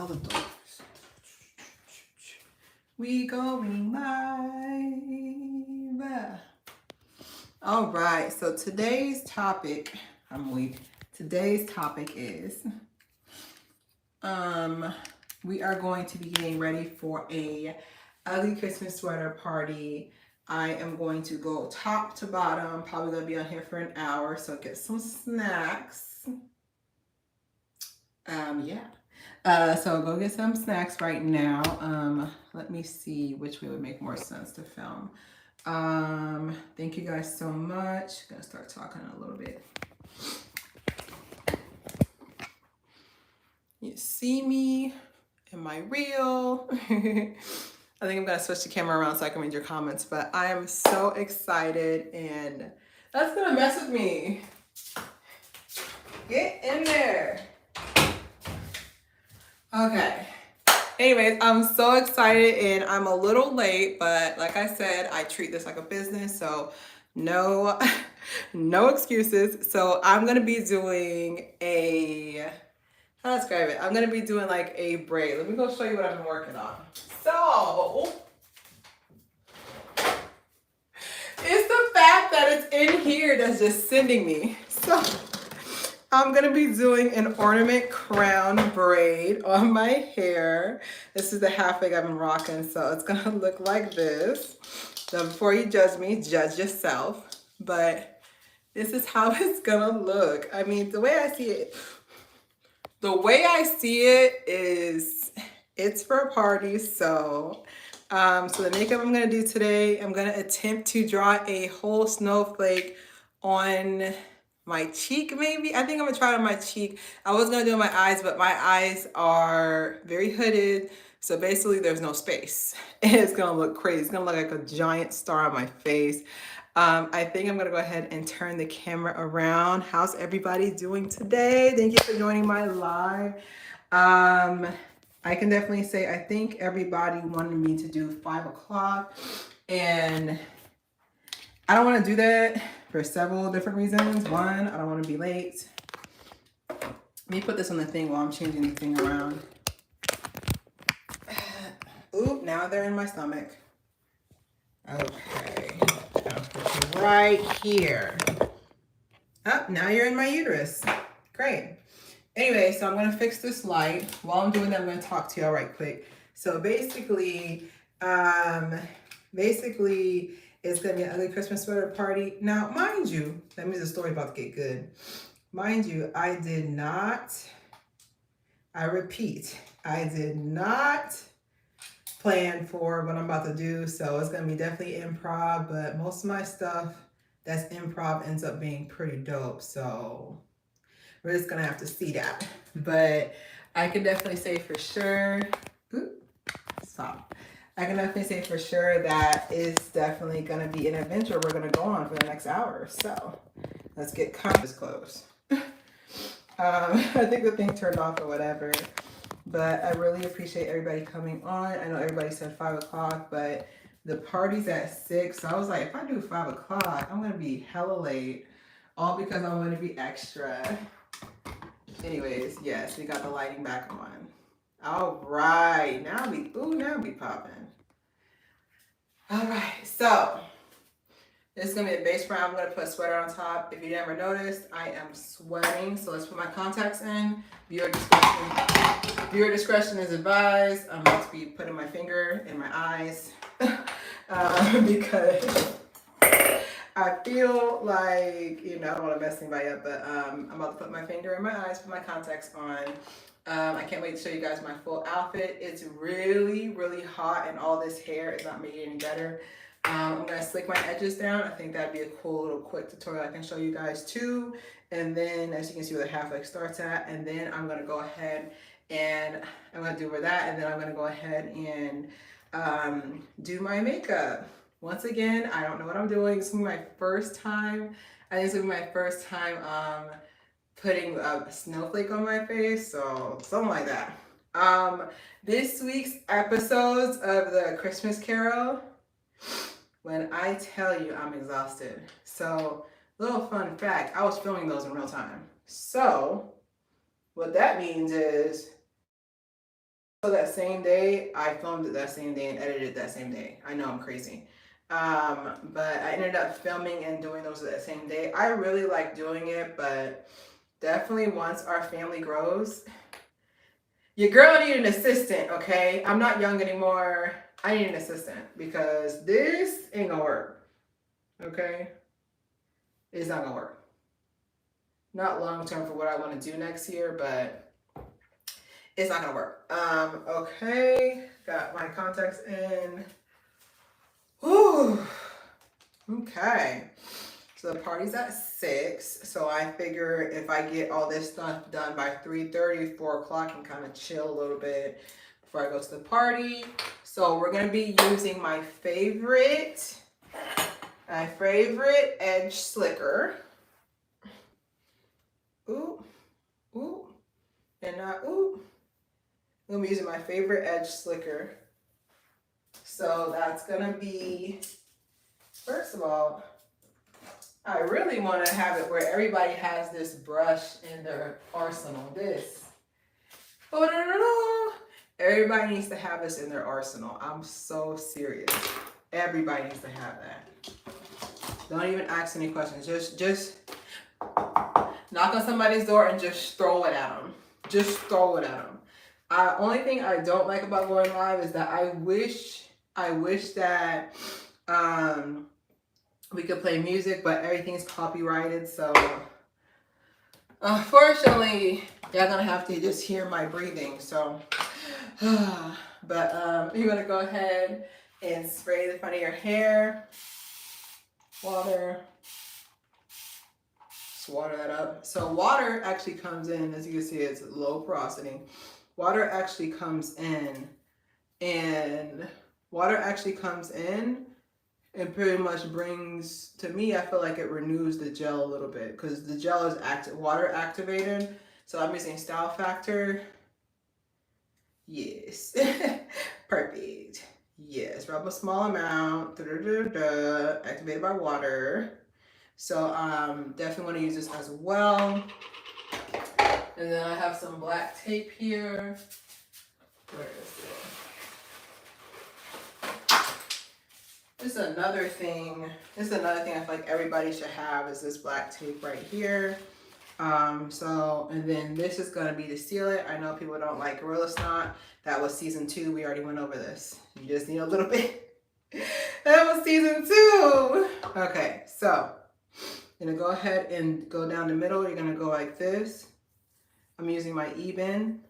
the doors. We going live. All right, so today's topic, today's topic is, we are going to be getting ready for a ugly Christmas sweater party. I am going to go top to bottom, probably gonna be on here for an hour, so get some snacks. So go get some snacks right now. Let me see which way would make more sense to film. Thank you guys so much. Gonna start talking a little bit. You see me? Am I real? I think I'm gonna switch the camera around so I can read your comments, but I am so excited and that's gonna mess with me. Get in there. Okay. Anyways, I'm so excited and I'm a little late, but like I said, I treat this like a business, so no excuses. So I'm gonna be doing how to describe it? I'm gonna be doing like a braid. Let me go show you what I've been working on. So it's the fact that it's in here that's just sending me. So I'm gonna be doing an ornament crown braid on my hair. This is the half wig I've been rocking, so it's gonna look like this. So before you judge me, judge yourself. But this is how it's gonna look. I mean, the way I see it is it's for a party. So the makeup I'm gonna do today, I'm gonna attempt to draw a whole snowflake on my cheek, maybe. I think I'm gonna try it on my cheek. I was gonna do it on my eyes, but my eyes are very hooded. So basically there's no space. It's gonna look crazy. It's gonna look like a giant star on my face. I think I'm gonna go ahead and turn the camera around. How's everybody doing today? Thank you for joining my live. I can definitely say, I think everybody wanted me to do 5 o'clock and I don't want to do that for several different reasons. One, I don't want to be late. Let me put this on the thing while I'm changing the thing around. Oop, now they're in my stomach. Okay, I'll put you right here. Oh, now you're in my uterus. Great. Anyway, so I'm going to fix this light. While I'm doing that, I'm going to talk to y'all right quick. So basically, it's gonna be an ugly Christmas sweater party. Now, mind you, that means the story about to get good. Mind you, I did not plan for what I'm about to do. So it's gonna be definitely improv, but most of my stuff that's improv ends up being pretty dope. So we're just gonna have to see that. But I can definitely say for sure, I can definitely say for sure that it's definitely going to be an adventure we're going to go on for the next hour. So let's get compass closed. I think the thing turned off or whatever, but I really appreciate everybody coming on. I know everybody said 5 o'clock, but the party's at 6. So I was like, if I do 5 o'clock, I'm going to be hella late, all because I'm going to be extra. Anyways, yes, we got the lighting back on. All right, now we popping. All right, so this is gonna be a base brown. I'm gonna put a sweater on top. If you never noticed, I am sweating, so let's put my contacts in. Viewer discretion is advised. I'm about to be putting my finger in my eyes because I feel like, I don't want to mess anybody up, but I'm about to put my finger in my eyes, put my contacts on. I can't wait to show you guys my full outfit. It's really, really hot and all this hair is not making it any better. I'm going to slick my edges down. I think that'd be a cool little quick tutorial I can show you guys too. And then as you can see where the half leg starts at, and then I'm going to go ahead and I'm going to do over that. And then I'm going to go ahead and do my makeup. Once again, I don't know what I'm doing. This will be my first time. I think this will be my first time putting a snowflake on my face, so something like that. This week's episodes of the Christmas Carol, when I tell you I'm exhausted. So, little fun fact, I was filming those in real time. So, what that means is So that same day, I filmed it that same day and edited it that same day. I know I'm crazy. But I ended up filming and doing those that same day. I really like doing it, but definitely once our family grows, your girl need an assistant, okay? I'm not young anymore. I need an assistant because this ain't gonna work, okay? It's not gonna work. Not long term for what I want to do next year, but it's not gonna work. Okay, got my contacts in. Whew. Okay. So the party's at 6. So I figure if I get all this stuff done by 3:30, 4 o'clock, and kind of chill a little bit before I go to the party. So we're gonna be using my favorite edge slicker. Ooh, ooh, and not ooh. I'm gonna be using my favorite edge slicker. So that's gonna be, first of all, I really want to have it where everybody has this brush in their arsenal. This. Oh, no. Everybody needs to have this in their arsenal. I'm so serious. Everybody needs to have that. Don't even ask any questions. Just knock on somebody's door and just throw it at them. Just throw it at them. Only thing I don't like about going live is that I wish that we could play music, but everything's copyrighted, so unfortunately, y'all gonna have to just hear my breathing. So, but you're gonna go ahead and spray the front of your hair. Water. Just water that up. So water actually comes in, as you can see, it's low porosity. Water actually comes in, and pretty much brings, to me, I feel like it renews the gel a little bit because the gel is water activated. So I'm using Style Factor. Yes. Perfect. Yes, rub a small amount. Activated by water. So definitely want to use this as well. And then I have some black tape here. Where is it? This is another thing I feel like everybody should have is this black tape right here. And then this is gonna be to seal it. I know people don't like Gorilla Snot. That was season 2. We already went over this. You just need a little bit. That was season 2. Okay, so I'm gonna go ahead and go down the middle. You're gonna go like this. I'm using my even.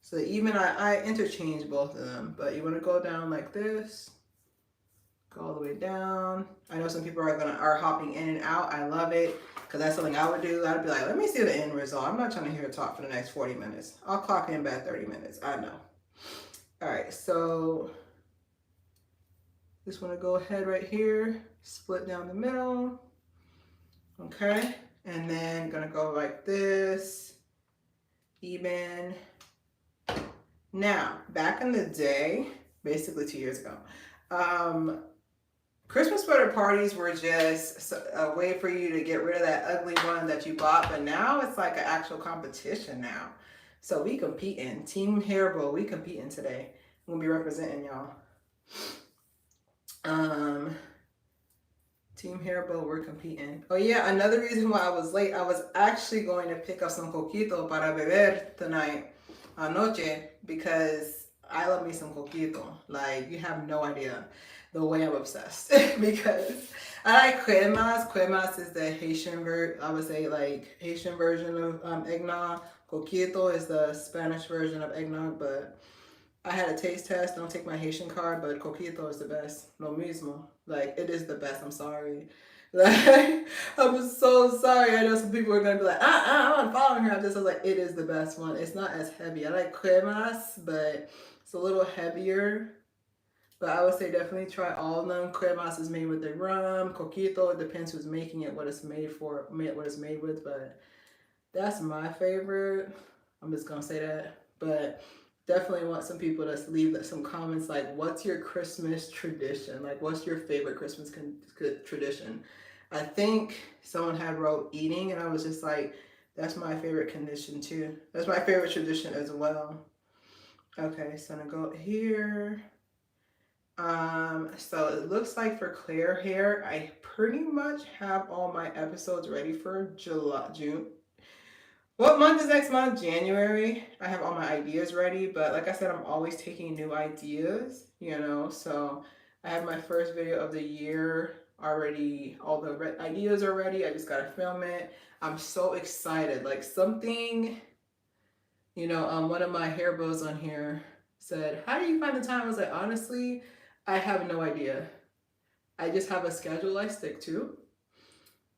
So the even, I interchange both of them, but you wanna go down like this. Go all the way down. I know some people are hopping in and out. I love it because that's something I would do. I'd be like, let me see the end result. I'm not trying to hear it talk for the next 40 minutes. I'll clock in back 30 minutes. I know. All right, so just want to go ahead right here, split down the middle. Okay, and then gonna go like this, even. Now, back in the day, basically 2 years ago, Christmas sweater parties were just a way for you to get rid of that ugly one that you bought, but now it's like an actual competition now. So we competing. Team Haire, we competing today. I'm gonna be representing y'all. Team Haire, we're competing. Oh yeah, another reason why I was late, I was actually going to pick up some coquito para beber tonight, anoche, because I love me some coquito. Like, you have no idea the way I'm obsessed because I like cremas. Cremas is the Haitian Haitian version of eggnog. Coquito is the Spanish version of eggnog, but I had a taste test. Don't take my Haitian card, but coquito is the best. Lo mismo. Like, it is the best. I'm sorry. Like, I'm so sorry. I know some people are gonna be like, I'm not following her. I was like, it is the best one. It's not as heavy. I like cremas, but it's a little heavier. But I would say definitely try all of them. Cremas is made with the rum. Coquito, it depends who's making it, what it's made with. But that's my favorite. I'm just gonna say that. But definitely want some people to leave some comments like, what's your Christmas tradition? Like, what's your favorite Christmas tradition? I think someone had wrote eating, and I was just like, that's my favorite condition too. That's my favorite tradition as well. Okay, so I'm gonna go here. So it looks like for clear hair, I pretty much have all my episodes ready for June. What month is next month? January. I have all my ideas ready, but like I said, I'm always taking new ideas, you know. So I have my first video of the year already. All the ideas are ready. I just gotta film it. I'm so excited. Like something, you know, one of my hair bows on here said, "How do you find the time?" I was like, honestly, I have no idea. I just have a schedule I stick to,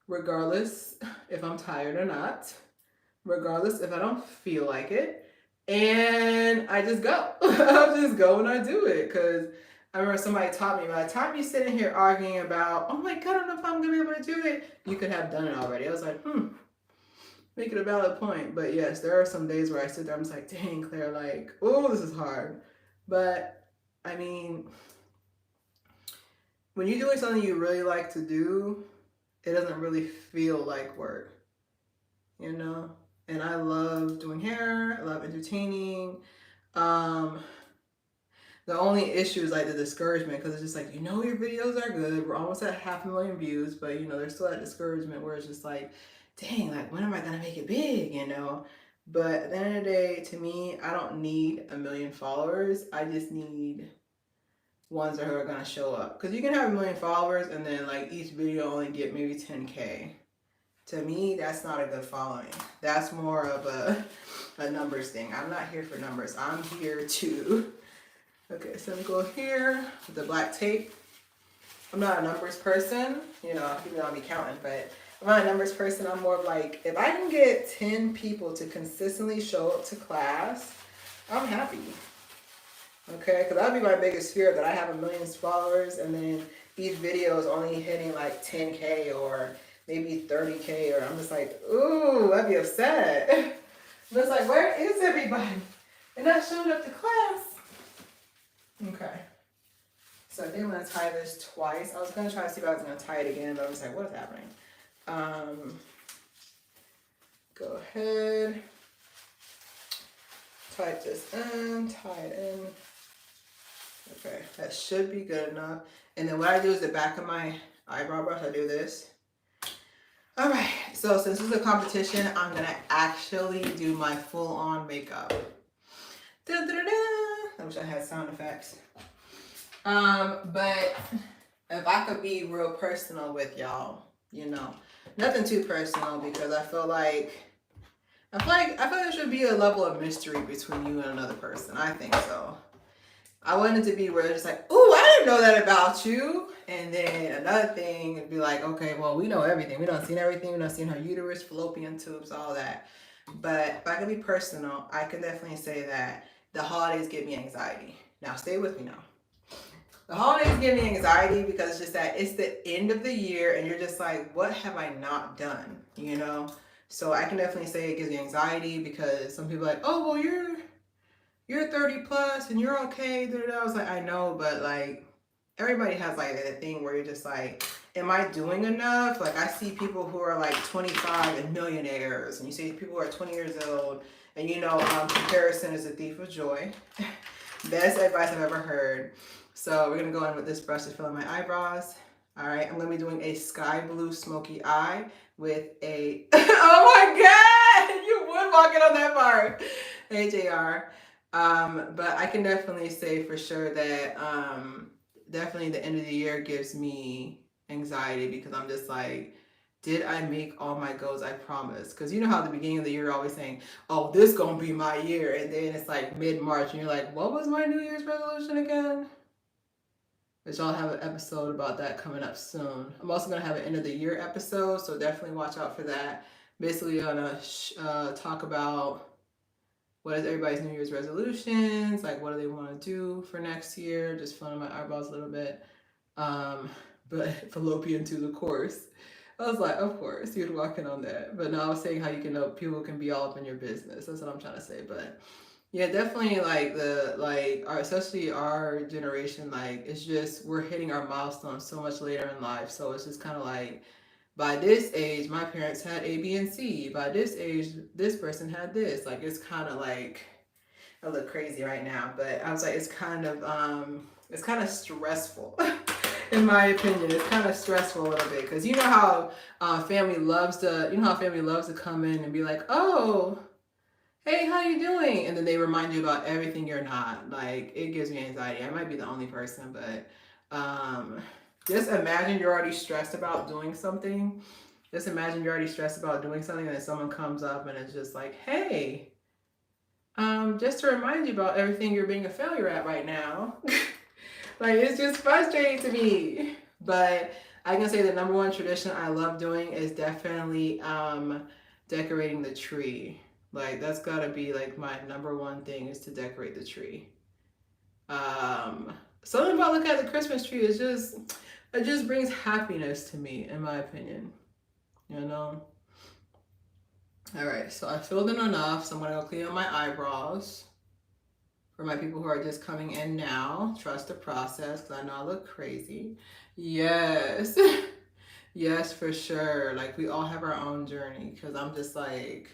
regardless if I'm tired or not, regardless if I don't feel like it. And I just go. I just go and I do it. Because I remember somebody taught me, by the time you're sitting here arguing about, oh my God, I don't know if I'm going to be able to do it, you could have done it already. I was like, make it a valid point. But yes, there are some days where I sit there, I'm just like, dang, Claire, like, oh, this is hard. But I mean, when you're doing something you really like to do, it doesn't really feel like work, you know? And I love doing hair, I love entertaining. Um, the only issue is like the discouragement, because it's just like, you know, your videos are good. We're almost at 500,000 views, but you know, there's still that discouragement where it's just like, dang, like when am I gonna make it big, you know? But at the end of the day, to me, I don't need 1 million followers. I just need ones that are gonna show up. Because you can have 1 million followers and then like each video only get maybe 10K. To me, that's not a good following. That's more of a numbers thing. I'm not here for numbers. I'm here to, okay, so I'm going to go here with the black tape. I'm not a numbers person, you know, even though I'll be counting, but I'm not a numbers person. I'm more of like, if I can get 10 people to consistently show up to class, I'm happy. Okay, because that'd be my biggest fear, that I have 1 million followers and then each video is only hitting like 10K or maybe 30K, or I'm just like, ooh, I'd be upset. But it's like, where is everybody? They're not showing up to class. Okay. So I think I'm gonna tie this twice. I was gonna try to see if I was gonna tie it again, but I was like, what is happening? Go ahead. Tie this in, tie it in. Okay, that should be good enough. And then what I do is the back of my eyebrow brush, I do this. All right, so since this is a competition, I'm gonna actually do my full-on makeup. Da, da, da, da. I wish I had sound effects. But if I could be real personal with y'all, you know, nothing too personal, because I feel like there should be a level of mystery between you and another person. I think so. I want it to be where it's just like, ooh, I didn't know that about you. And then another thing would be like, okay, well, we know everything. We done seen everything. We done seen her uterus, fallopian tubes, all that. But if I can be personal, I can definitely say that the holidays give me anxiety. Now, stay with me now. The holidays give me anxiety because it's just that it's the end of the year and you're just like, what have I not done? You know? So I can definitely say it gives me anxiety, because some people are like, oh, well, you're 30 plus and you're okay. I was like, I know, but like everybody has like that thing where you're just like, am I doing enough? Like I see people who are like 25 and millionaires, and you see people who are 20 years old, and you know, comparison is a thief of joy. Best advice I've ever heard. So we're gonna go in with this brush to fill in my eyebrows. All right, I'm gonna be doing a sky blue smoky eye with a, oh my God, you would walk in on that part, HAR. But I can definitely say for sure that definitely the end of the year gives me anxiety, because I'm just like, did I make all my goals I promised? Because you know how at the beginning of the year you're always saying, oh, this gonna be my year, and then it's like mid-March and you're like, what was my New Year's resolution again? Which I'll have an episode about that coming up soon. I'm also gonna have an end of the year episode, so definitely watch out for that. Basically gonna talk about what is everybody's New Year's resolutions, like what do they want to do for next year, just filling my eyebrows a little bit. But fallopian tubes, of course. I was like, of course, you'd walk in on that. But no, I was saying how you can know people can be all up in your business. That's what I'm trying to say. But yeah, definitely especially our generation, like it's just, we're hitting our milestones so much later in life. So it's just kind of like, by this age, my parents had A, B, and C. By this age, this person had this. Like, it's kind of like, I look crazy right now, but I was like, it's kind of stressful. In my opinion, it's kind of stressful a little bit because you know how family loves to come in and be like, oh, hey, how you doing? And then they remind you about everything you're not. Like, it gives me anxiety. I might be the only person, but just imagine you're already stressed about doing something. Just imagine you're already stressed about doing something and then someone comes up and it's just like, hey, just to remind you about everything you're being a failure at right now. Like, it's just frustrating to me. But I can say the number one tradition I love doing is definitely decorating the tree. Like, that's gotta be like my number one thing is to decorate the tree. Something about looking at the Christmas tree is it just brings happiness to me, in my opinion. You know? All right, so I filled in enough, so I'm gonna go clean up my eyebrows. For my people who are just coming in now, trust the process, because I know I look crazy. Yes. Yes, for sure. Like, we all have our own journey, because I'm just like,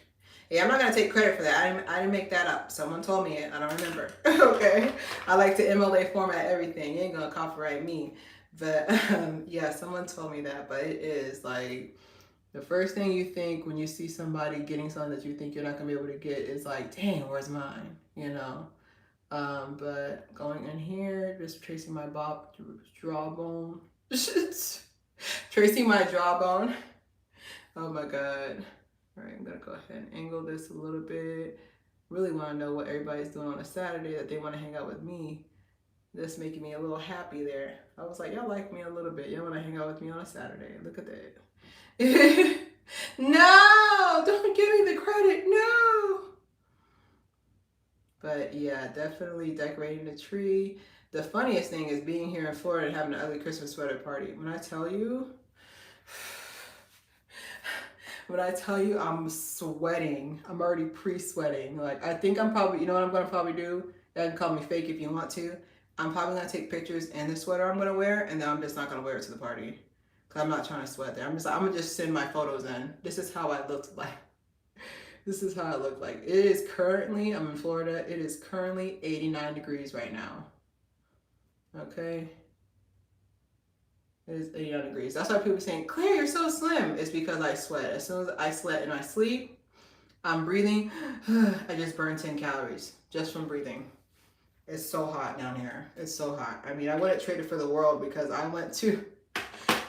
yeah, I'm not going to take credit for that. I didn't make that up. Someone told me it. I don't remember. Okay. I like to MLA format everything. You ain't going to copyright me. But yeah, someone told me that. But it is like, the first thing you think when you see somebody getting something that you think you're not going to be able to get is like, dang, where's mine? You know? But going in here, just tracing my jawbone. Tracing my jawbone. Oh my God. All right, I'm gonna go ahead and angle this a little bit. Really want to know what everybody's doing on a Saturday that they want to hang out with me. That's making me a little happy there. I was like, y'all like me a little bit. Y'all want to hang out with me on a Saturday. Look at that. No, don't give me the credit. No. But yeah, definitely decorating the tree. The funniest thing is being here in Florida and having an ugly Christmas sweater party. When I tell you I'm sweating, I'm already pre-sweating. Like, I think I'm probably, you know what I'm going to probably do? You can call me fake if you want to. I'm probably going to take pictures in the sweater I'm going to wear, and then I'm just not going to wear it to the party. Because I'm not trying to sweat there. I'm going to just send my photos in. This is how I looked like. This is how I look like. It is currently, I'm in Florida, it is currently 89 degrees right now. Okay? It is 89 degrees. That's why people are saying, Claire, you're so slim. It's because I sweat. As soon as I sweat and I sleep, I'm breathing, I just burn 10 calories just from breathing. It's so hot down here. It's so hot. I mean, I wouldn't trade it for the world because I went to,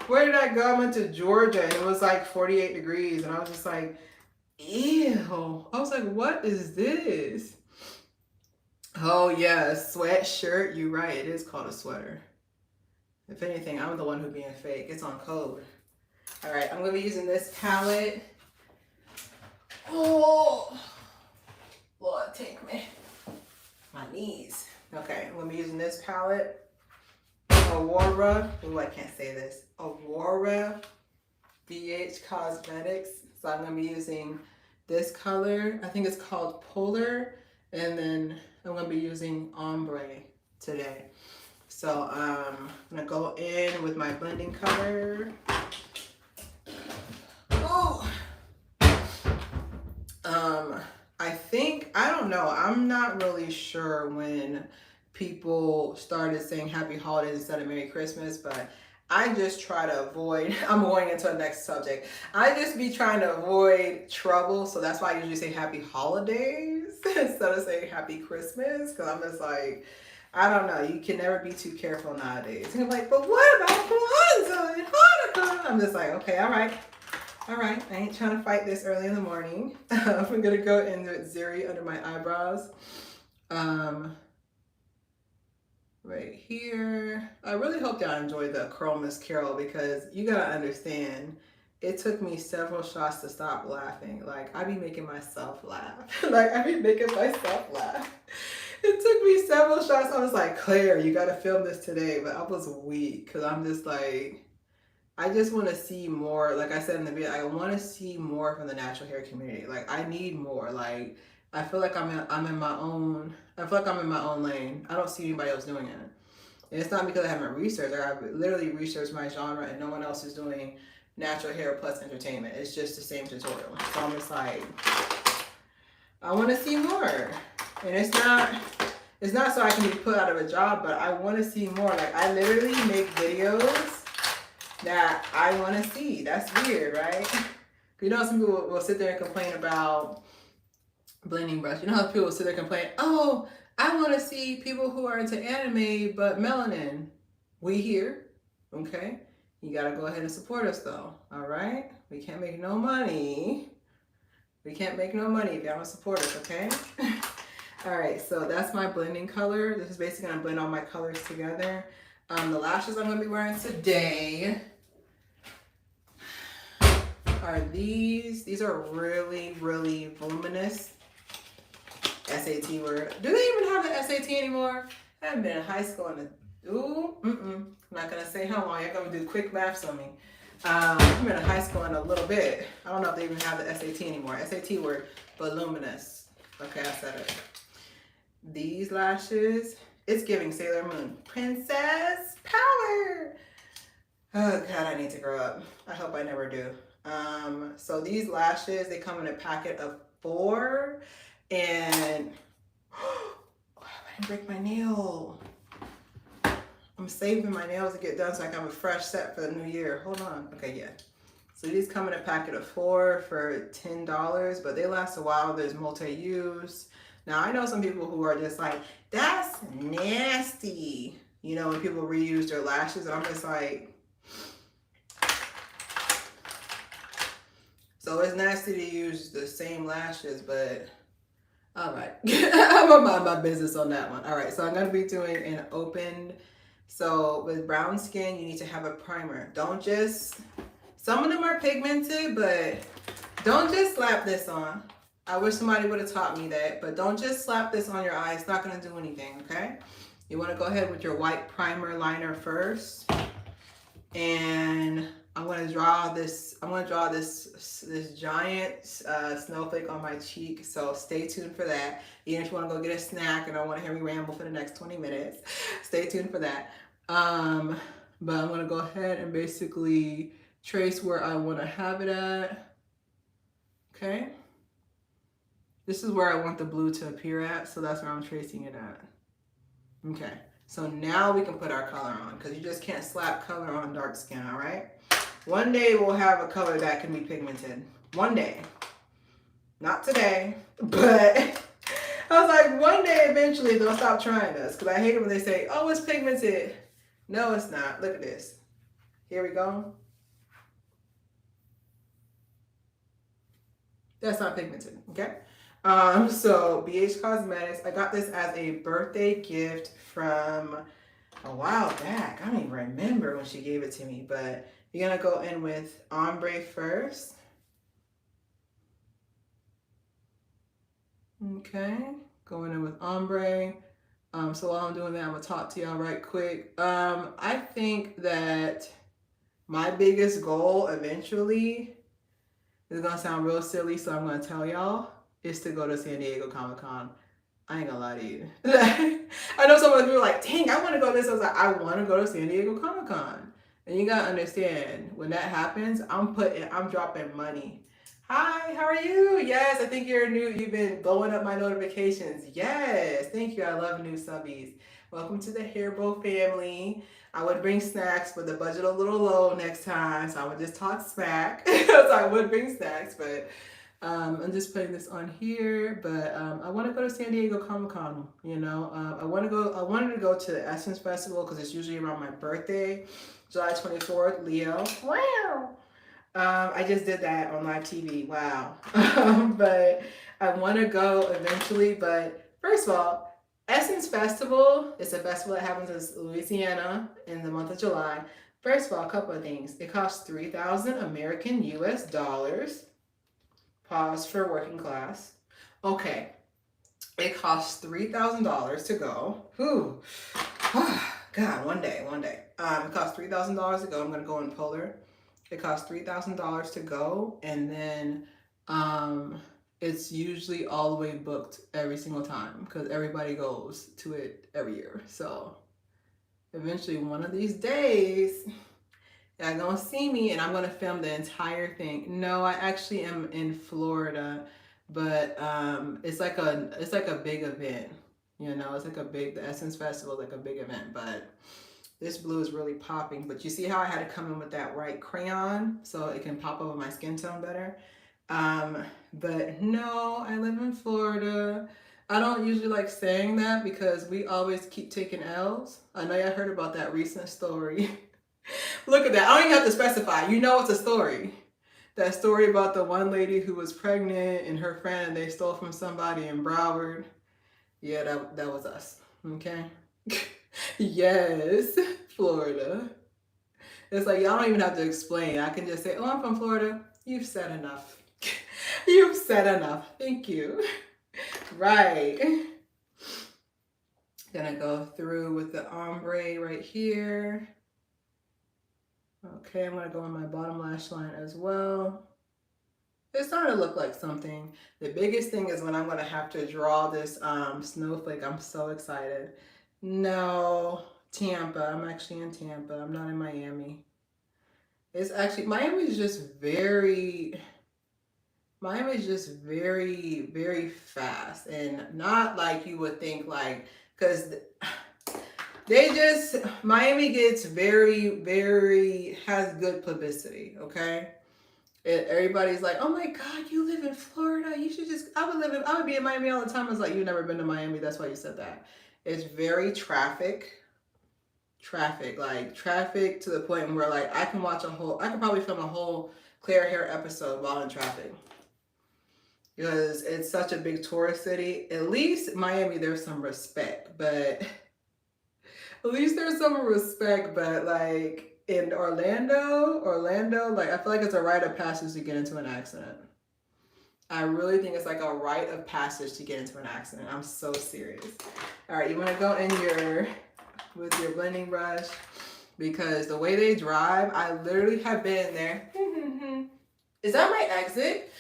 where did I go? I went to Georgia and it was like 48 degrees and I was just like, ew. I was like, what is this? Oh yeah, sweatshirt. You're right. It is called a sweater. If anything, I'm the one who's being fake. It's on code. All right, I'm going to be using this palette. Oh, Lord, take me. My knees. Okay, I'm going to be using this palette. Aurora. Oh, I can't say this. Aurora BH Cosmetics. So I'm going to be using this color. I think it's called Polar. And then I'm going to be using Ombre today. So I'm going to go in with my blending color. Oh. I don't know. I'm not really sure when people started saying Happy Holidays instead of Merry Christmas, but I just try to avoid, I'm going into the next subject. I just be trying to avoid trouble. So that's why I usually say Happy Holidays instead of saying Happy Christmas. Because I'm just like, I don't know. You can never be too careful nowadays. And I'm like, but what about Kwanzaa and Hanukkah? I'm just like, okay, all right. All right. I ain't trying to fight this early in the morning. I'm going to go in with Ziri under my eyebrows. Right here. I really hope y'all enjoyed the Chromos Carol because you got to understand, it took me several shots to stop laughing. Like, I be making myself laugh. It took me several shots. I was like, Claire, you got to film this today. But I was weak because I'm just like, I just want to see more. Like I said in the video, I want to see more from the natural hair community. Like, I need more. Like, I feel like I'm in my own lane. I don't see anybody else doing it. And it's not because I haven't researched. I've literally researched my genre and no one else is doing natural hair plus entertainment. It's just the same tutorial. So I'm just like, I want to see more. And it's not so I can be put out of a job, but I want to see more. Like, I literally make videos that I want to see. That's weird, right? You know, some people will sit there and complain about blending brush. You know how people will sit there and complain, oh, I want to see people who are into anime but melanin. We here, okay? You got to go ahead and support us though, all right? We can't make no money. We can't make no money if y'all don't support us, okay? All right, so that's my blending color. This is basically gonna blend all my colors together. The lashes I'm gonna be wearing today are these. These are really, really voluminous. SAT word. Do they even have the SAT anymore? I haven't been in high school in I'm not gonna say how long. You're gonna do quick maths on me. I've been in high school in a little bit. I don't know if they even have the SAT anymore. SAT word, voluminous. Okay, I said it. These lashes, it's giving Sailor Moon. Princess power. Oh God, I need to grow up. I hope I never do. So these lashes, they come in a packet of 4. And oh, I didn't break my nail. I'm saving my nails to get done so I can have a fresh set for the new year. Hold on. Okay, yeah. So these come in a packet of 4 for $10, but they last a while. There's multi-use. Now, I know some people who are just like, that's nasty. You know, when people reuse their lashes, and I'm just like, so it's nasty to use the same lashes, but all right. I'm gonna mind my business on that one. All right, so I'm gonna be doing an open. So with brown skin, you need to have a primer. Don't just, some of them are pigmented, but don't just slap this on. I wish somebody would have taught me that, but don't just slap this on your eye. It's not gonna do anything, okay? You wanna go ahead with your white primer liner first. And I'm gonna draw this giant snowflake on my cheek. So stay tuned for that. Even if you wanna go get a snack and don't wanna hear me ramble for the next 20 minutes, stay tuned for that. But I'm gonna go ahead and basically trace where I wanna have it at. Okay. This is where I want the blue to appear at, so that's where I'm tracing it at. Okay, so now we can put our color on, because you just can't slap color on dark skin, all right? One day we'll have a color that can be pigmented. One day. Not today, but I was like, one day eventually they'll stop trying this, because I hate it when they say, oh, it's pigmented. No, it's not. Look at this. Here we go. That's not pigmented, okay? So BH Cosmetics, I got this as a birthday gift from a while back. I don't even remember when she gave it to me, but you're gonna go in with ombre first. Okay, going in with ombre. So while I'm doing that, I'm gonna talk to y'all right quick. I think that my biggest goal eventually, is gonna sound real silly, so I'm gonna tell y'all, is to go to San Diego Comic-Con. I ain't gonna lie to you. I know some of you are like, dang, I wanna go to this. I was like, I wanna go to San Diego Comic-Con. And you gotta understand, when that happens, I'm dropping money. Hi, how are you? Yes, I think you're new. You've been blowing up my notifications. Yes, thank you. I love new subbies. Welcome to the Haire family. I would bring snacks, but the budget a little low next time, so I would just talk smack. So I would bring snacks, but I'm just putting this on here. But I want to go to San Diego Comic-Con. You know, I wanted to go to the Essence Festival because it's usually around my birthday, July 24th. Leo. Wow. I just did that on live TV. Wow. But I want to go eventually. But first of all, Essence Festival is a festival that happens in Louisiana in the month of July. First of all, a couple of things. It costs $3,000 American US dollars. Pause for working class. Okay. It costs $3,000 to go. Whew. God, one day. It costs $3,000 to go. I'm going to go in Polar. It costs $3,000 to go, and then it's usually all the way booked every single time because everybody goes to it every year. So eventually one of these days, y'all gonna see me and I'm gonna film the entire thing. No, I actually am in Florida. but it's like a big event. You know, it's like the Essence Festival is like a big event, but this blue is really popping. But you see how I had to come in with that white crayon so it can pop over my skin tone better. Um, but no, I live in Florida. I don't usually like saying that because we always keep taking L's. I know y'all heard about that recent story. Look at that. I don't even have to specify. You know it's a story. That story about the one lady who was pregnant and her friend, they stole from somebody in Broward. Yeah, that was us. Okay. Yes, Florida. It's like y'all don't even have to explain. I can just say, "Oh, I'm from Florida." You've said enough. You've said enough. Thank you. Right. Gonna go through with the ombre right here. Okay, I'm gonna go on my bottom lash line as well. It's starting to look like something. The biggest thing is when I'm gonna have to draw this snowflake. I'm so excited. No, Tampa. I'm actually in Tampa. I'm not in Miami. It's actually, Miami's just very very fast and not like you would think, like, because Miami gets has good publicity, okay? Everybody's like, oh my God, you live in Florida. You should just, I would be in Miami all the time. I was like, you've never been to Miami. That's why you said that. It's very traffic to the point where like I can probably film a whole Clear Hair episode while in traffic. Because it's such a big tourist city. At least Miami, there's some respect, but like in Orlando, like I feel like it's a rite of passage to get into an accident. I really think it's like a rite of passage to get into an accident. I'm so serious. All right, you want to go in with your blending brush, because the way they drive, I literally have been there. Is that my exit?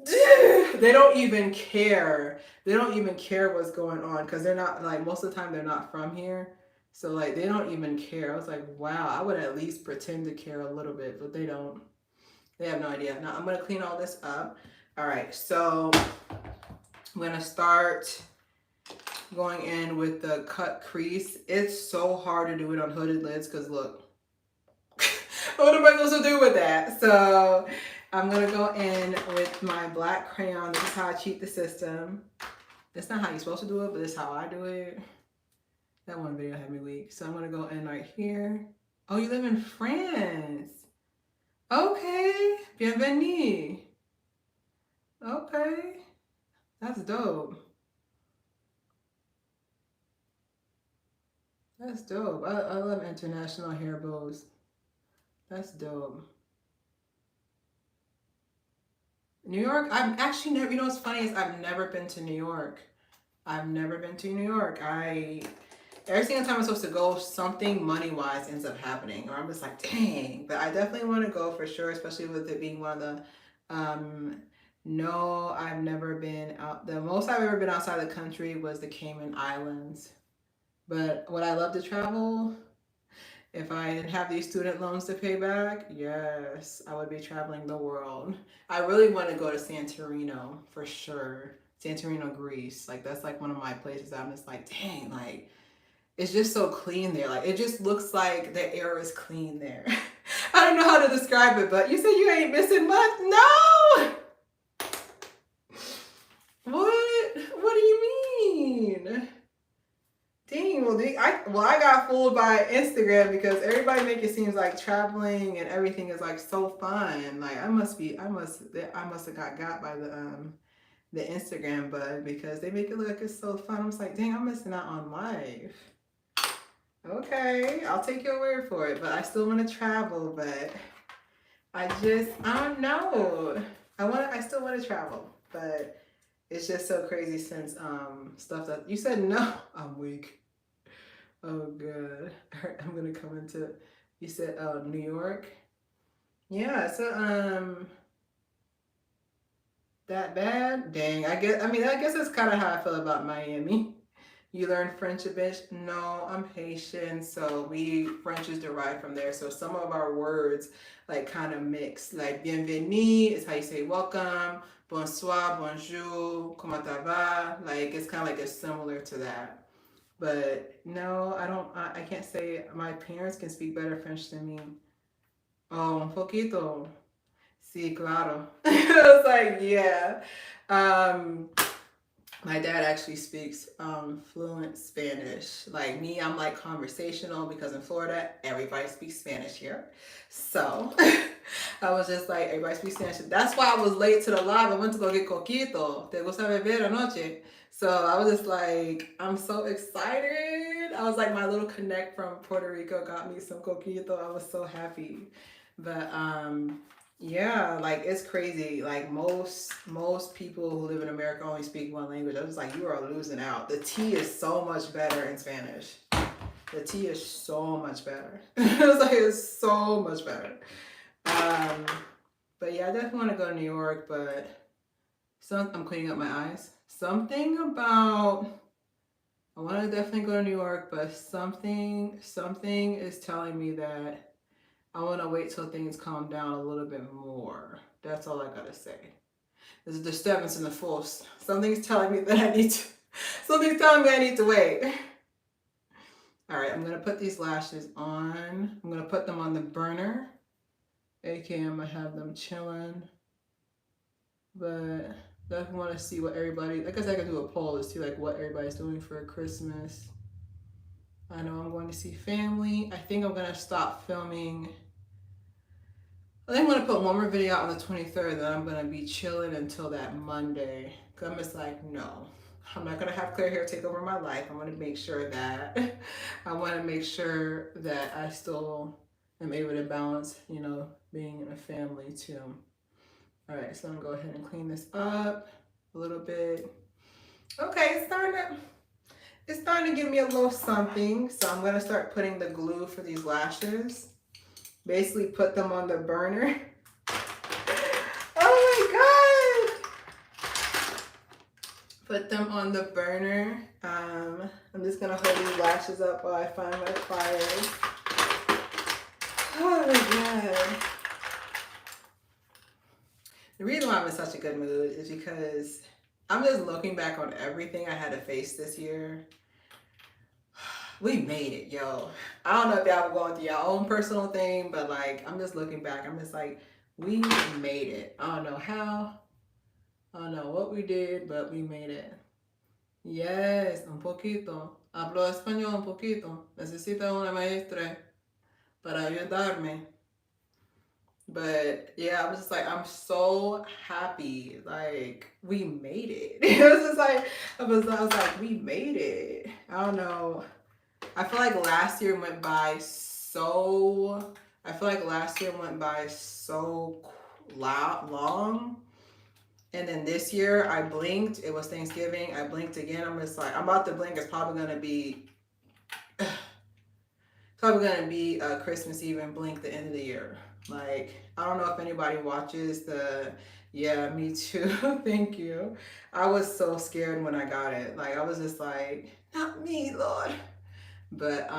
They don't even care. They don't even care what's going on because they're not, like, most of the time they're not from here. So like they don't even care. I was like, wow, I would at least pretend to care a little bit, but they don't. They have no idea. Now I'm gonna clean all this up. All right, so I'm gonna start going in with the cut crease. It's so hard to do it on hooded lids because look, what am I supposed to do with that? So I'm gonna go in with my black crayon. This is how I cheat the system. That's not how you're supposed to do it, but this is how I do it. That one video had me weak. So I'm gonna go in right here. Oh, you live in France. Okay, bienvenue. Okay, that's dope. That's dope. I love international hair bows. That's dope. New York, I've actually never, you know what's funny is I've never been to New York. I've never been to New York. Every single time I'm supposed to go, something money-wise ends up happening. Or I'm just like, dang. But I definitely want to go for sure, especially with it being one of the, no, I've never been out. The most I've ever been outside the country was the Cayman Islands. But would I love to travel? If I didn't have these student loans to pay back, yes, I would be traveling the world. I really want to go to Santorino for sure. Santorino, Greece. Like that's like one of my places that I'm just like, dang, like it's just so clean there. Like it just looks like the air is clean there. I don't know how to describe it, but you said you ain't missing much? No! What? What do you mean? Dang, I got fooled by Instagram because everybody make it seem like traveling and everything is like so fun. Like I must have got by the Instagram bud because they make it look like it's so fun. I was like, dang, I'm missing out on life. Okay, I'll take your word for it, but I still want to travel, but I don't know. I still want to travel, but it's just so crazy since stuff that you said no. I'm weak. Oh god. I'm gonna come into, you said New York. Yeah, so that bad? Dang, I guess that's kind of how I feel about Miami. You learn French a bit? No, I'm Haitian, so French is derived from there. So some of our words like kind of mix. Like bienvenue is how you say welcome. bonsoir, bonjour, comment ça va? Like, it's kind of like it's similar to that. But no, I can't say my parents can speak better French than me. Oh, un poquito. Sí, claro. I was like, yeah. Um, my dad actually speaks fluent Spanish. Like me, I'm like conversational because in Florida, everybody speaks Spanish here. So I was just like, everybody speaks Spanish. That's why I was late to the live. I went to go get coquito. Te gusta beber anoche? So I was just like, I'm so excited. I was like, my little connect from Puerto Rico got me some coquito. I was so happy. But yeah, like it's crazy. Like most people who live in America only speak one language. I was like, you are losing out. The T is so much better in Spanish. The T is so much better. I was like, it's so much better. But yeah, I definitely want to go to New York, but I'm cleaning up my eyes. Something about I want to definitely go to New York, but something is telling me that I want to wait till things calm down a little bit more. That's all I gotta say. There's a disturbance in the force. Something's telling me that I need to. Something's telling me I need to wait. All right, I'm gonna put these lashes on. I'm gonna put them on the burner. AKA, I'm gonna have them chilling. But definitely want to see what everybody. I guess I can do a poll to see like what everybody's doing for Christmas. I know I'm going to see family. I think I'm gonna stop filming. I think I'm gonna put one more video out on the 23rd, then I'm gonna be chilling until that Monday. Cause I'm just like, no, I'm not gonna have clear hair take over my life. I want to make sure that I still am able to balance, you know, being in a family too. All right, so I'm gonna go ahead and clean this up a little bit. Okay, it's starting to give me a little something. So I'm gonna start putting the glue for these lashes. Basically put them on the burner. Oh my God. Put them on the burner. I'm just gonna hold these lashes up while I find my pliers. Oh my God. The reason why I'm in such a good mood is because I'm just looking back on everything I had to face this year. We made it, yo. I don't know if y'all were going through your own personal thing, but like, I'm just looking back. I'm just like, we made it. I don't know how. I don't know what we did, but we made it. Yes, un poquito. Hablo español un poquito. Necesito una maestra para ayudarme. But yeah, I was just like, I'm so happy. Like, we made it. It was just like, I was like, we made it. I don't know. I feel like last year went by so long. And then this year I blinked. It was Thanksgiving. I blinked again. I'm just like, I'm about to blink. It's probably going to be Christmas Eve and blink the end of the year. Like, I don't know if anybody watches the, yeah, me too. Thank you. I was so scared when I got it. Like, I was just like, not me, Lord. But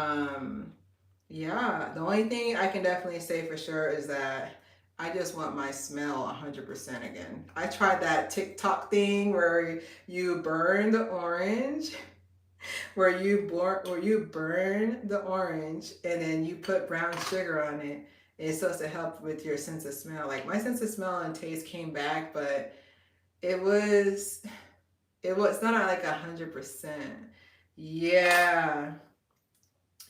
yeah, the only thing I can definitely say for sure is that I just want my smell 100% again. I tried that TikTok thing where you burn the orange, where you burn the orange and then you put brown sugar on it. It's supposed to help with your sense of smell. Like, my sense of smell and taste came back, but it was not at like 100%. Yeah.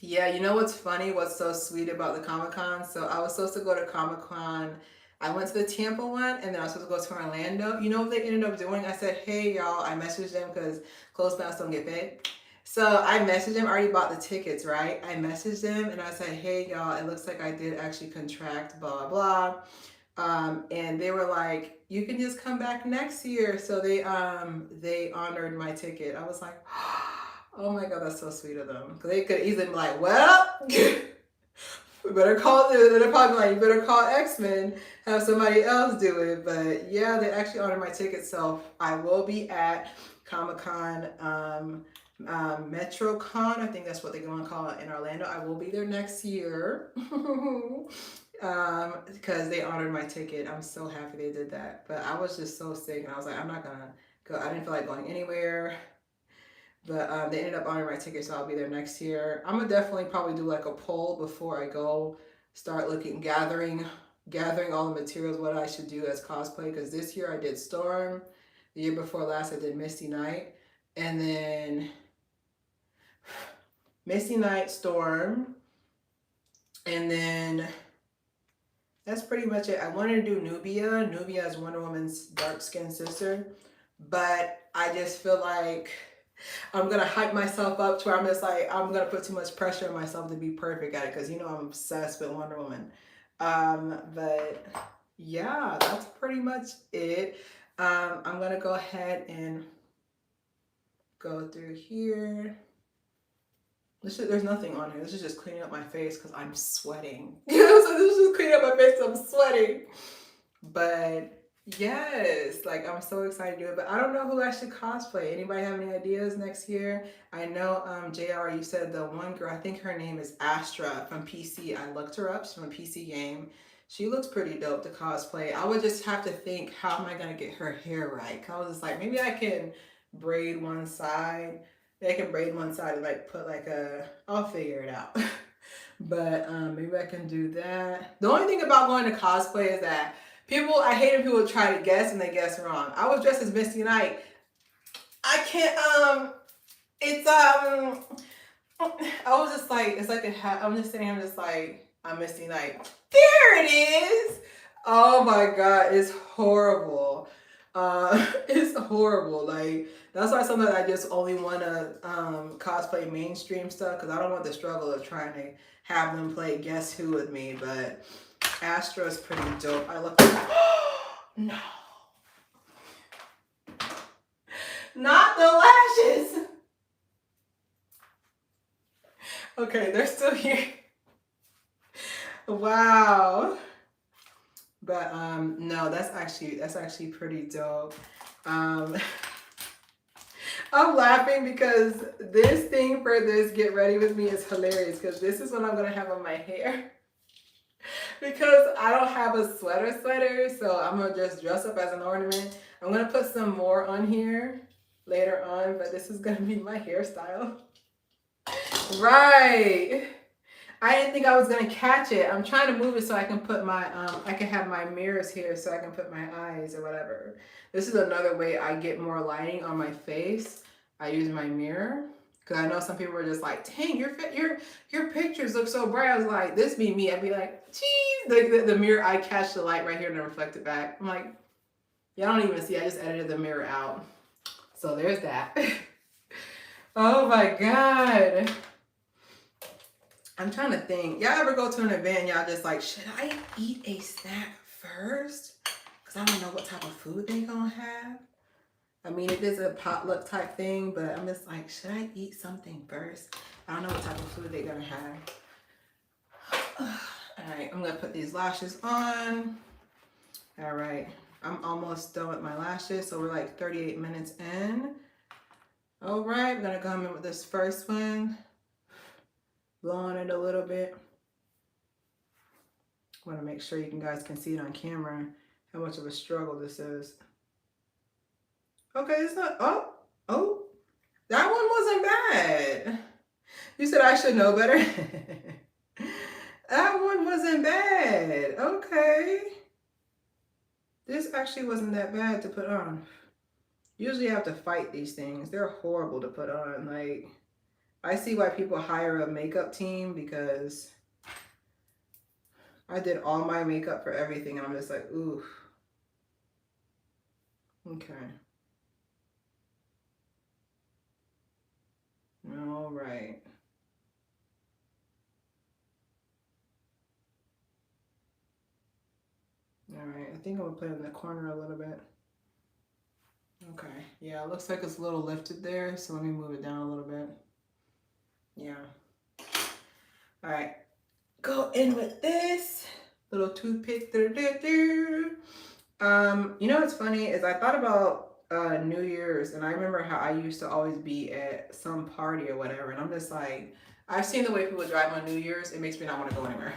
Yeah, you know what's funny? What's so sweet about the Comic-Con? So I was supposed to go to Comic-Con. I went to the Tampa one, and then I was supposed to go to Orlando. You know what they ended up doing? I said, hey, y'all. I messaged them because closeouts don't get paid. So I messaged them. I already bought the tickets, right? I messaged them, and I said, hey, y'all. It looks like I did actually contract, blah, blah, blah. And they were like, you can just come back next year. So they honored my ticket. I was like, oh my God, that's so sweet of them. Because they could easily be like, well, we better call it. They're probably like, you better call X-Men, have somebody else do it. But yeah, they actually honored my ticket. So I will be at Comic-Con, MetroCon. I think that's what they're going to call it in Orlando. I will be there next year. because they honored my ticket. I'm so happy they did that. But I was just so sick, and I was like, I'm not gonna go. I didn't feel like going anywhere. But they ended up honoring my ticket, so I'll be there next year. I'm gonna definitely probably do like a poll before I go. Start looking, gathering all the materials, what I should do as cosplay. Because this year I did Storm. The year before last I did Misty Night, and then Misty Night, Storm, and then that's pretty much it. I wanted to do Nubia. Nubia is Wonder Woman's dark-skinned sister, but I just feel like I'm gonna hype myself up to where I'm just like, I'm gonna put too much pressure on myself to be perfect at it, because you know I'm obsessed with Wonder Woman. But yeah, that's pretty much it. I'm gonna go ahead and go through here. There's nothing on here. This is just cleaning up my face because I'm sweating. So this is just cleaning up my face because I'm sweating. But yes, like I'm so excited to do it. But I don't know who I should cosplay. Anybody have any ideas next year? I know JR, you said the one girl, I think her name is Astra from PC. I looked her up. She's from a PC game. She looks pretty dope to cosplay. I would just have to think, how am I gonna get her hair right? I was just like, maybe I can braid one side. I can braid one side and like put like I'll figure it out. But maybe I can do that. The only thing about going to cosplay is that I hate when people try to guess and they guess wrong. I was dressed as Misty Knight. I can't, I was just like, it's like I'm just sitting here, I'm just like, I'm Misty Knight. There it is. Oh my God, it's horrible. It's horrible. Like, that's why sometimes I just only want to cosplay mainstream stuff, because I don't want the struggle of trying to have them play Guess Who with me. But Astra is pretty dope. I look like, no, not the lashes. Okay, they're still here. Wow. But no, that's actually pretty dope. I'm laughing because this thing for this get ready with me is hilarious, because this is what I'm gonna have on my hair. Because I don't have a sweater, so I'm gonna just dress up as an ornament. I'm gonna put some more on here later on, but this is gonna be my hairstyle. Right. I didn't think I was gonna catch it. I'm trying to move it so I can put my I can have my mirrors here so I can put my eyes or whatever. This is another way I get more lighting on my face. I use my mirror, because I know some people are just like, dang, your pictures look so bright. I was like, this be me. I'd be like, geez, the mirror, I catch the light right here and then reflect it back. I'm like, y'all don't even see, I just edited the mirror out. So there's that. Oh my God. I'm trying to think. Y'all ever go to an event and y'all just like, should I eat a snack first? Because I don't know what type of food they gonna have. I mean, it is a potluck type thing, but I'm just like, should I eat something first? I don't know what type of food they're gonna have. All right, I'm gonna put these lashes on. All right, I'm almost done with my lashes, so we're like 38 minutes in. All right, I'm gonna come in with this first one. Blow on it a little bit. I want to make sure you guys can see it on camera, how much of a struggle this is. Okay, it's not, oh, that one wasn't bad. You said I should know better. That one wasn't bad. Okay. This actually wasn't that bad to put on. Usually I have to fight these things. They're horrible to put on. Like, I see why people hire a makeup team, because I did all my makeup for everything and I'm just like, ooh. Okay. All right. All right, I think I'm gonna put it in the corner a little bit. Okay, yeah, it looks like it's a little lifted there, so let me move it down a little bit. Yeah. All right, go in with this little toothpick. You know what's funny is I thought about New Year's, and I remember how I used to always be at some party or whatever, and I'm just like, I've seen the way people drive on New Year's, it makes me not want to go anywhere.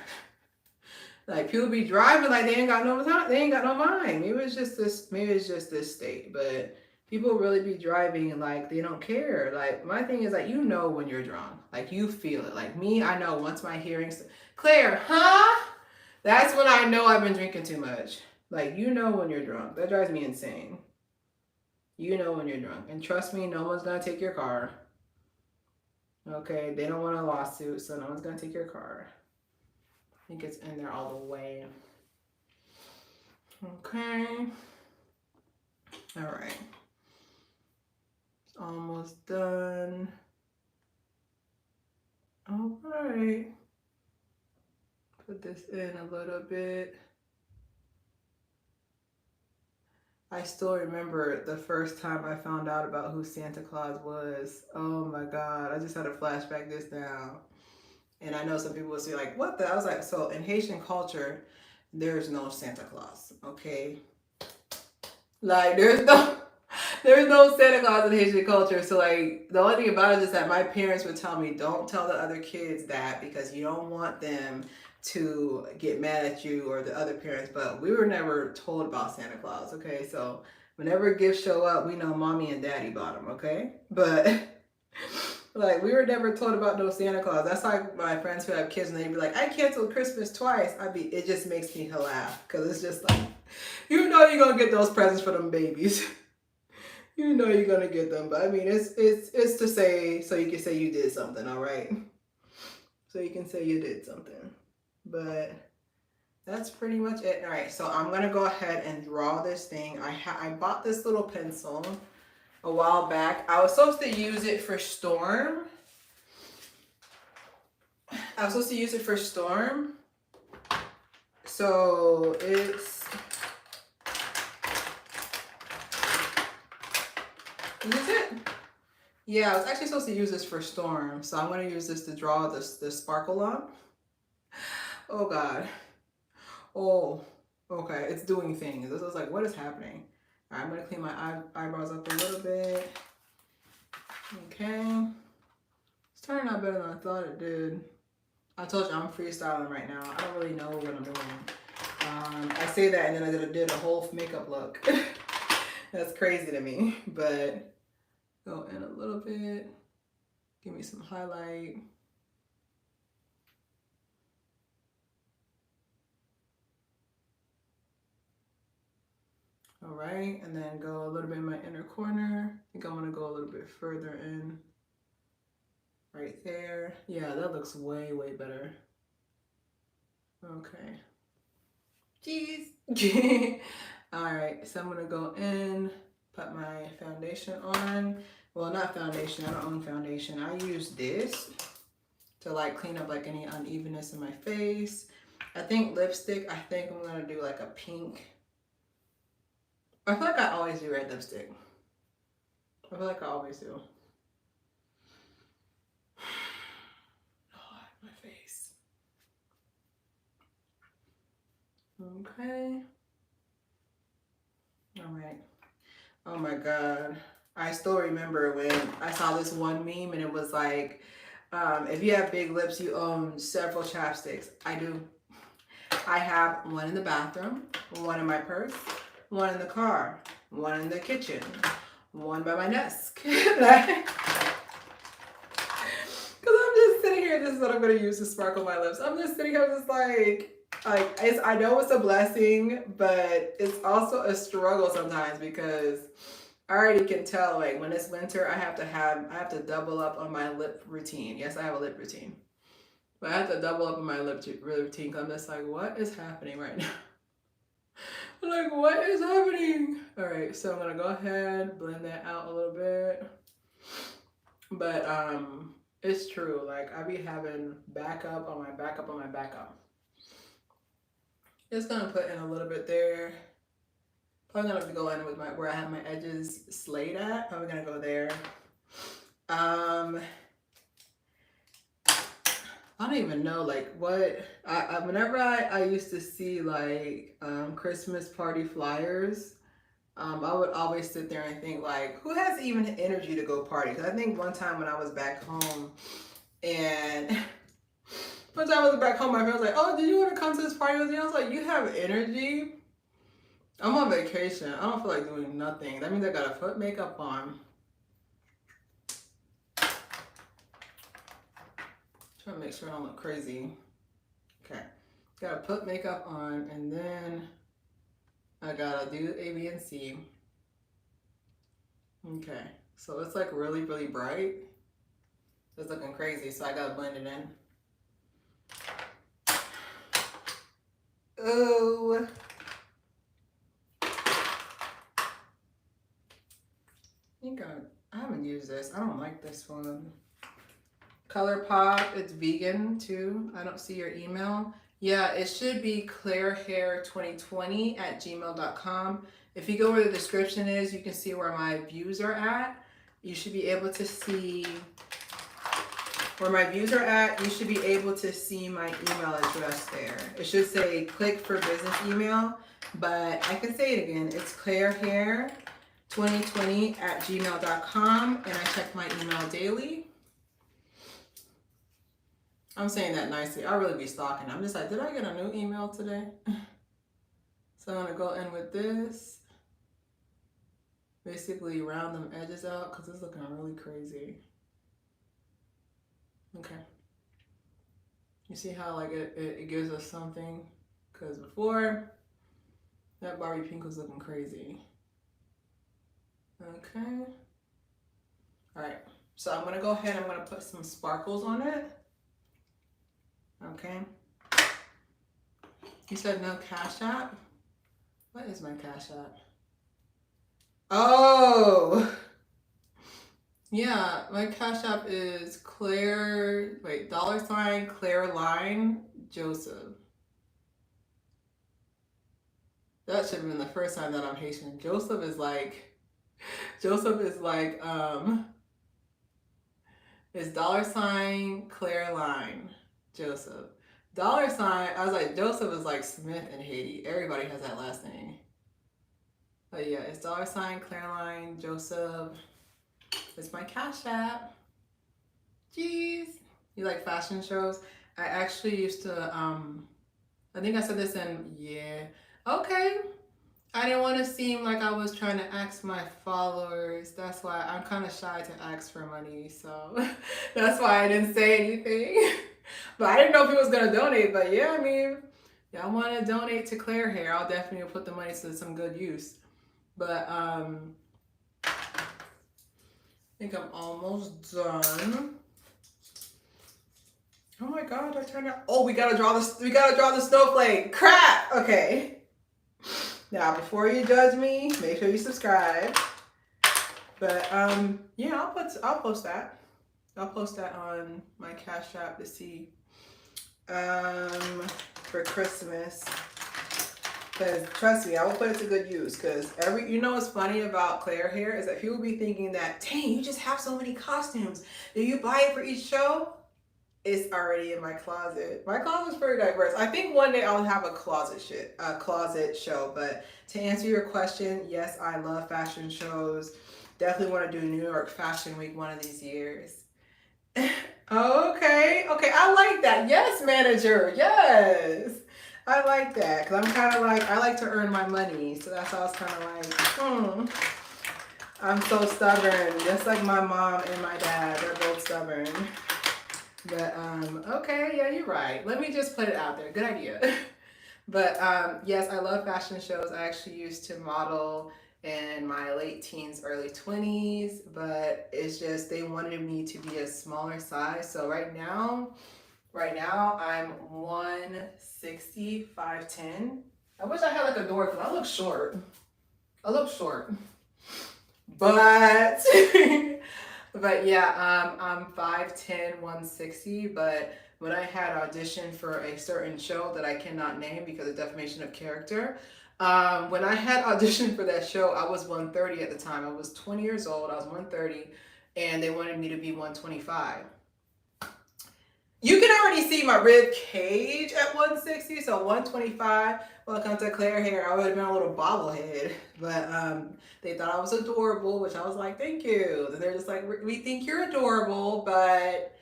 Like people be driving like they ain't got no time, they ain't got no mind. Maybe it's just this, maybe it's just this state, but people really be driving and like they don't care. Like my thing is like you know when you're drunk, like you feel it. Like me, I know once my hearing's clear, huh? That's when I know I've been drinking too much. Like you know when you're drunk. That drives me insane. You know when you're drunk, and trust me, no one's gonna take your car. Okay, they don't want a lawsuit, so no one's gonna take your car. I think it's in there all the way. Okay. All right. It's almost done. All right. Put this in a little bit. I still remember the first time I found out about who Santa Claus was. Oh my God. I just had to flashback this now. And I know some people will say like, what the? I was like, so in Haitian culture, there's no Santa Claus, okay? Like there's no Santa Claus in Haitian culture. So like the only thing about it is that my parents would tell me, don't tell the other kids that because you don't want them to get mad at you or the other parents. But we were never told about Santa Claus, okay? So whenever gifts show up, we know mommy and daddy bought them, okay? But like we were never told about no Santa Claus. That's like my friends who have kids and they'd be like, I canceled Christmas twice. It just makes me laugh because it's just like, you know you're gonna get those presents for them babies. You know you're gonna get them, but I mean it's to say so you can say you did something, all right? So you can say you did something, but that's pretty much it. All right, so I'm gonna go ahead and draw this thing. I bought this little pencil a while back. I was supposed to use it for Storm. So it's, is it? Yeah, I was actually supposed to use this for Storm. So I'm gonna use this to draw the sparkle on. Oh God. Oh, okay, it's doing things. This is like, what is happening? All right, I'm gonna clean my eyebrows up a little bit. Okay. It's turning out better than I thought it did. I told you I'm freestyling right now. I don't really know what I'm doing. I say that and then I did a whole makeup look. That's crazy to me, but go in a little bit. Give me some highlight. All right, and then go a little bit in my inner corner. I think I'm gonna go a little bit further in. Right there. Yeah, that looks way, way better. Okay. Jeez. All right, so I'm gonna go in, put my foundation on. Well, not foundation, I don't own foundation. I use this to like clean up like any unevenness in my face. I think lipstick, I think I'm gonna do like a pink. I feel like I always do red lipstick. I feel like I always do. Oh, my face. Okay. All right. Oh my God. I still remember when I saw this one meme and it was like, if you have big lips, you own several chapsticks. I do. I have one in the bathroom, one in my purse, one in the car, one in the kitchen, one by my desk. Because I'm just sitting here, this is what I'm going to use to sparkle my lips. I'm just sitting here just like I know it's a blessing, but it's also a struggle sometimes because I already can tell like when it's winter, I have to double up on my lip routine. Yes, I have a lip routine. But I have to double up on my lip routine because I'm just like, what is happening right now? I'm like, what is happening? All right, so I'm gonna go ahead, blend that out a little bit. But it's true, like I be having backup on my backup on my backup. Just gonna put in a little bit there. Probably gonna have to go in with where I have my edges slayed at. Probably gonna go there. I don't even know like what whenever I used to see like Christmas party flyers, I would always sit there and think like, who has even the energy to go party? Because I think one time when I was back home and One time I was back home, my friend was like, oh, did you want to come to this party with me? I was like, you have energy? I'm on vacation. I don't feel like doing nothing. That means I gotta put makeup on. Trying to make sure I don't look crazy. Okay. Gotta put makeup on, and then I gotta do A, B, and C. Okay. So it's like really, really bright. It's looking crazy, so I gotta blend it in. Oh. I haven't used this. I don't like this one. ColourPop, it's vegan too. I don't see your email. Yeah, it should be clairehair2020@gmail.com. If you go where the description is, you can see where my views are at. You should be able to see where my views are at. You should be able to see my email address there. It should say click for business email, but I can say it again. It's clairehair2020@gmail.com, and I check my email daily. I'm saying that nicely. I really be stalking. I'm just like, did I get a new email today? So I'm gonna go in with this. Basically round them edges out because it's looking really crazy. Okay. You see how like it gives us something? Because before, that Barbie pink was looking crazy. Okay. All right. So I'm gonna go ahead and I'm gonna put some sparkles on it. Okay. You said no Cash App? What is my Cash App? Oh! Yeah, my Cash App is Claire, wait, $Claire Joseph. That should have been the first time that I'm Haitian. Joseph is like, it's $Claire Joseph. I was like, Joseph is like Smith in Haiti. Everybody has that last name. But yeah, it's $Claire Joseph. It's my Cash App. Jeez. You like fashion shows? I actually used to, I think I said this in, yeah. Okay. I didn't want to seem like I was trying to ask my followers. That's why I'm kind of shy to ask for money. So that's why I didn't say anything. But I didn't know if he was going to donate. But yeah, I mean, y'all want to donate to Claire Hair, I'll definitely put the money to some good use. But I think I'm almost done. Oh my God, I turned out. Oh, we gotta draw the snowflake. Crap. Okay. Now, before you judge me, make sure you subscribe. But yeah, I'll post that. I'll post that on my Cash App to see for Christmas. Because trust me, I will put it to good use. Because you know what's funny about Claire Hair is that people be thinking that, dang, you just have so many costumes. Do you buy it for each show? It's already in my closet. My closet's pretty diverse. I think one day I'll have a closet show. But to answer your question, yes, I love fashion shows. Definitely want to do New York Fashion Week one of these years. Okay, I like that. Yes, manager, yes. I like that because I'm kind of like, I like to earn my money. So that's why I was kind of like, I'm so stubborn. Just like my mom and my dad, they're both stubborn. But, okay, yeah, you're right. Let me just put it out there. Good idea. But, yes, I love fashion shows. I actually used to model in my late teens, early 20s, but it's just, they wanted me to be a smaller size. So right now I'm 160, 5'10". I wish I had like a door because I look short. But, but yeah, I'm 5'10", 160, but when I had auditioned for a certain show that I cannot name because of defamation of character, when I had auditioned for that show, I was 130 at the time. I was 20 years old, I was 130, and they wanted me to be 125. You can already see my rib cage at 160, so 125. Welcome to Claire Hair. I would have been a little bobblehead, but they thought I was adorable, which I was like, thank you. And they're just like, we think you're adorable, but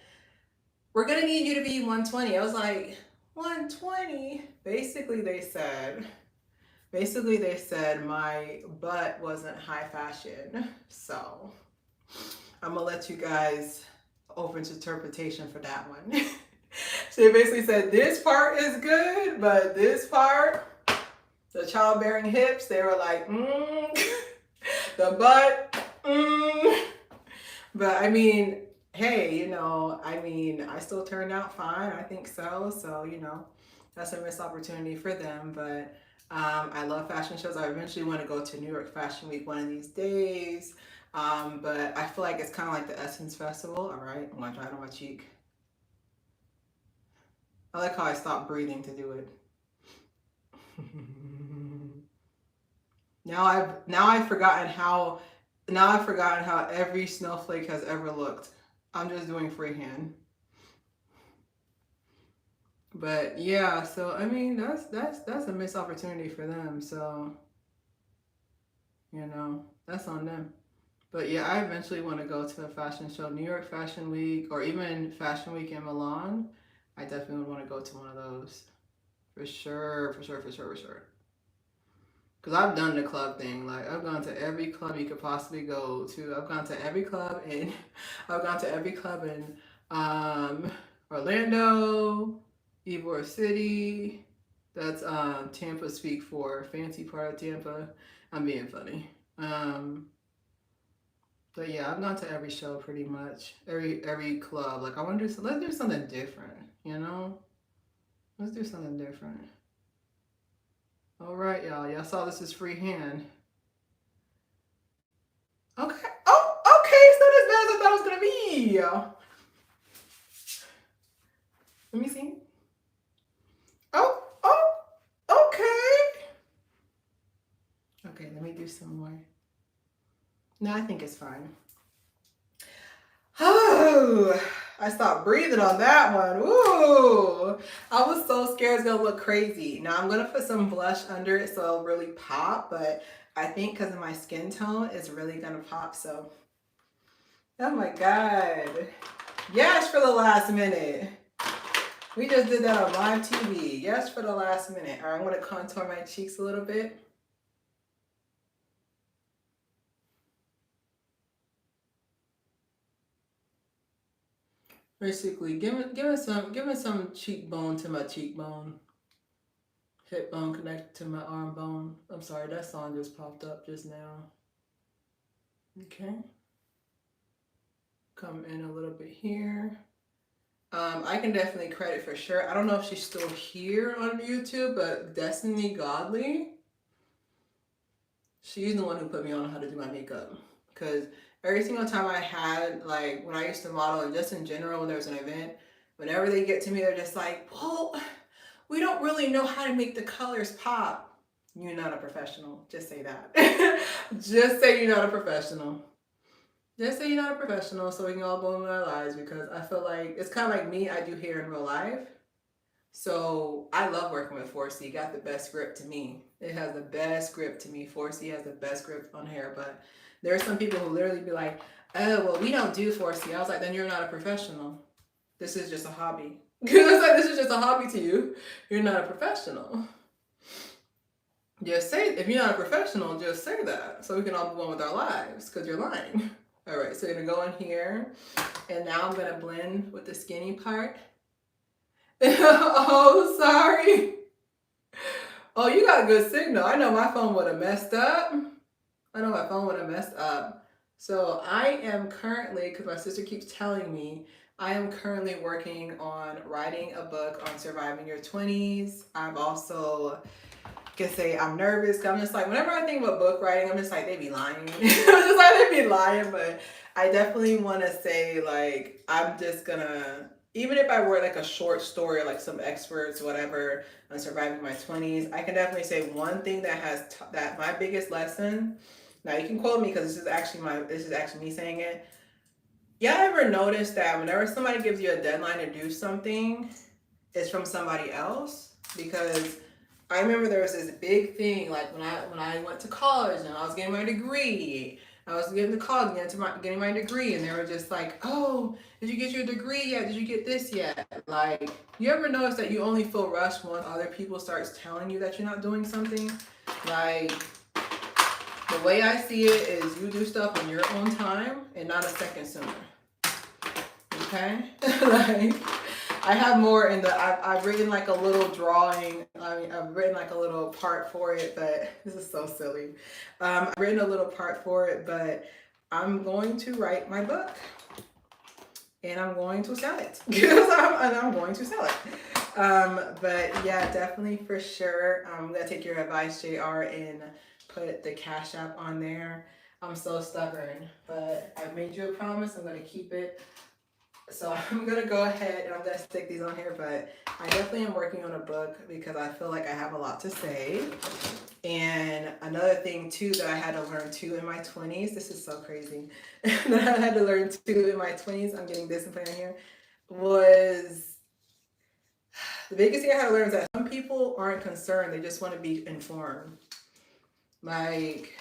we're gonna need you to be 120. I was like, 120? Basically they said my butt wasn't high fashion. So I'm gonna let you guys open to interpretation for that one. So they basically said this part is good, but this part, the childbearing hips, they were like, the butt, But I mean, hey, you know, I mean, I still turned out fine. I think so. So, you know, that's a missed opportunity for them. But I love fashion shows. I eventually want to go to New York Fashion Week one of these days. But I feel like it's kind of like the Essence Festival. All right, I'm going to try it on my cheek. I like how I stopped breathing to do it. Now I've forgotten how every snowflake has ever looked. I'm just doing freehand. But yeah, so I mean that's a missed opportunity for them. So, you know, that's on them. But yeah, I eventually want to go to a fashion show, New York Fashion Week, or even Fashion Week in Milan. I definitely want to go to one of those. For sure, for sure, for sure, for sure. Because I've done the club thing. Like, I've gone to every club you could possibly go to. I've gone to every club in, I've gone to every club in Orlando, Ybor City. That's Tampa speak for fancy part of Tampa. I'm being funny. But yeah, I've gone to every show pretty much. Every club. Like, I want to do, let's do something different, you know? Let's do something different. All right, y'all. Y'all saw this is freehand. Okay. Oh, okay. It's not as bad as I thought it was gonna be. Let me see. Oh, okay. Okay, let me do some more. No, I think it's fine. Oh, I stopped breathing on that one. Ooh, I was so scared it's gonna look crazy. Now I'm gonna put some blush under it so it'll really pop, but I think because of my skin tone, it's really gonna pop. So, oh my God. Yes, for the last minute. We just did that on live TV. Yes, for the last minute. All right, I'm gonna contour my cheeks a little bit. Basically, giving some cheekbone to my cheekbone. Hip bone connected to my arm bone. I'm sorry, that song just popped up just now. Okay. Come in a little bit here. I can definitely credit for sure. I don't know if she's still here on YouTube, but Destiny Godly, she's the one who put me on how to do my makeup. Because every single time I had, like, when I used to model and just in general, when there was an event, whenever they get to me, they're just like, well, we don't really know how to make the colors pop. You're not a professional. Just say that. Just say you're not a professional. Just say you're not a professional so we can all go in our lives, because I feel like it's kind of like me. I do hair in real life. So I love working with 4C. It got the best grip to me. It has the best grip to me. 4C has the best grip on hair. But there are some people who literally be like, oh, well, we don't do 4C. I was like, then you're not a professional. This is just a hobby. It's like, this is just a hobby to you. You're not a professional. Just say, if you're not a professional, just say that so we can all move on with our lives, because you're lying. All right, so you're gonna go in here, and now I'm gonna blend with the skinny part. Oh, sorry. Oh, you got a good signal. I know my phone would have messed up. So I am currently, because my sister keeps telling me, I am currently working on writing a book on surviving your 20s. I'm also can say I'm nervous, because I'm just like, whenever I think about book writing, I'm just like, they be lying. I'm just like, they be lying. But I definitely want to say, like, I'm just gonna, even if I were like a short story, like some experts, whatever, on surviving my 20s, I can definitely say one thing that has that my biggest lesson. Now you can quote me, because this is actually me saying it. Y'all ever notice that whenever somebody gives you a deadline to do something, it's from somebody else? Because I remember there was this big thing, like when I went to college and I was getting my degree, I was getting the call, getting my degree, and they were just like, "Oh, did you get your degree yet? Did you get this yet?" Like, you ever notice that you only feel rushed when other people starts telling you that you're not doing something? Like, the way I see it is you do stuff on your own time and not a second sooner. Okay? Like, I have more in the, I've written like a little drawing. I mean, I've written like a little part for it, but this is so silly. I've written a little part for it, but I'm going to write my book and I'm going to sell it. I'm going to sell it. But yeah, definitely for sure. I'm going to take your advice, JR, and put the Cash App on there. I'm so stubborn, but I made you a promise. I'm going to keep it. So I'm going to go ahead and I'm going to stick these on here, but I definitely am working on a book because I feel like I have a lot to say. And another thing too that I had to learn too in my 20s, this is so crazy, that I had to learn too in my 20s, I'm getting this and putting it here, was the biggest thing I had to learn is that some people aren't concerned, they just want to be informed. Like,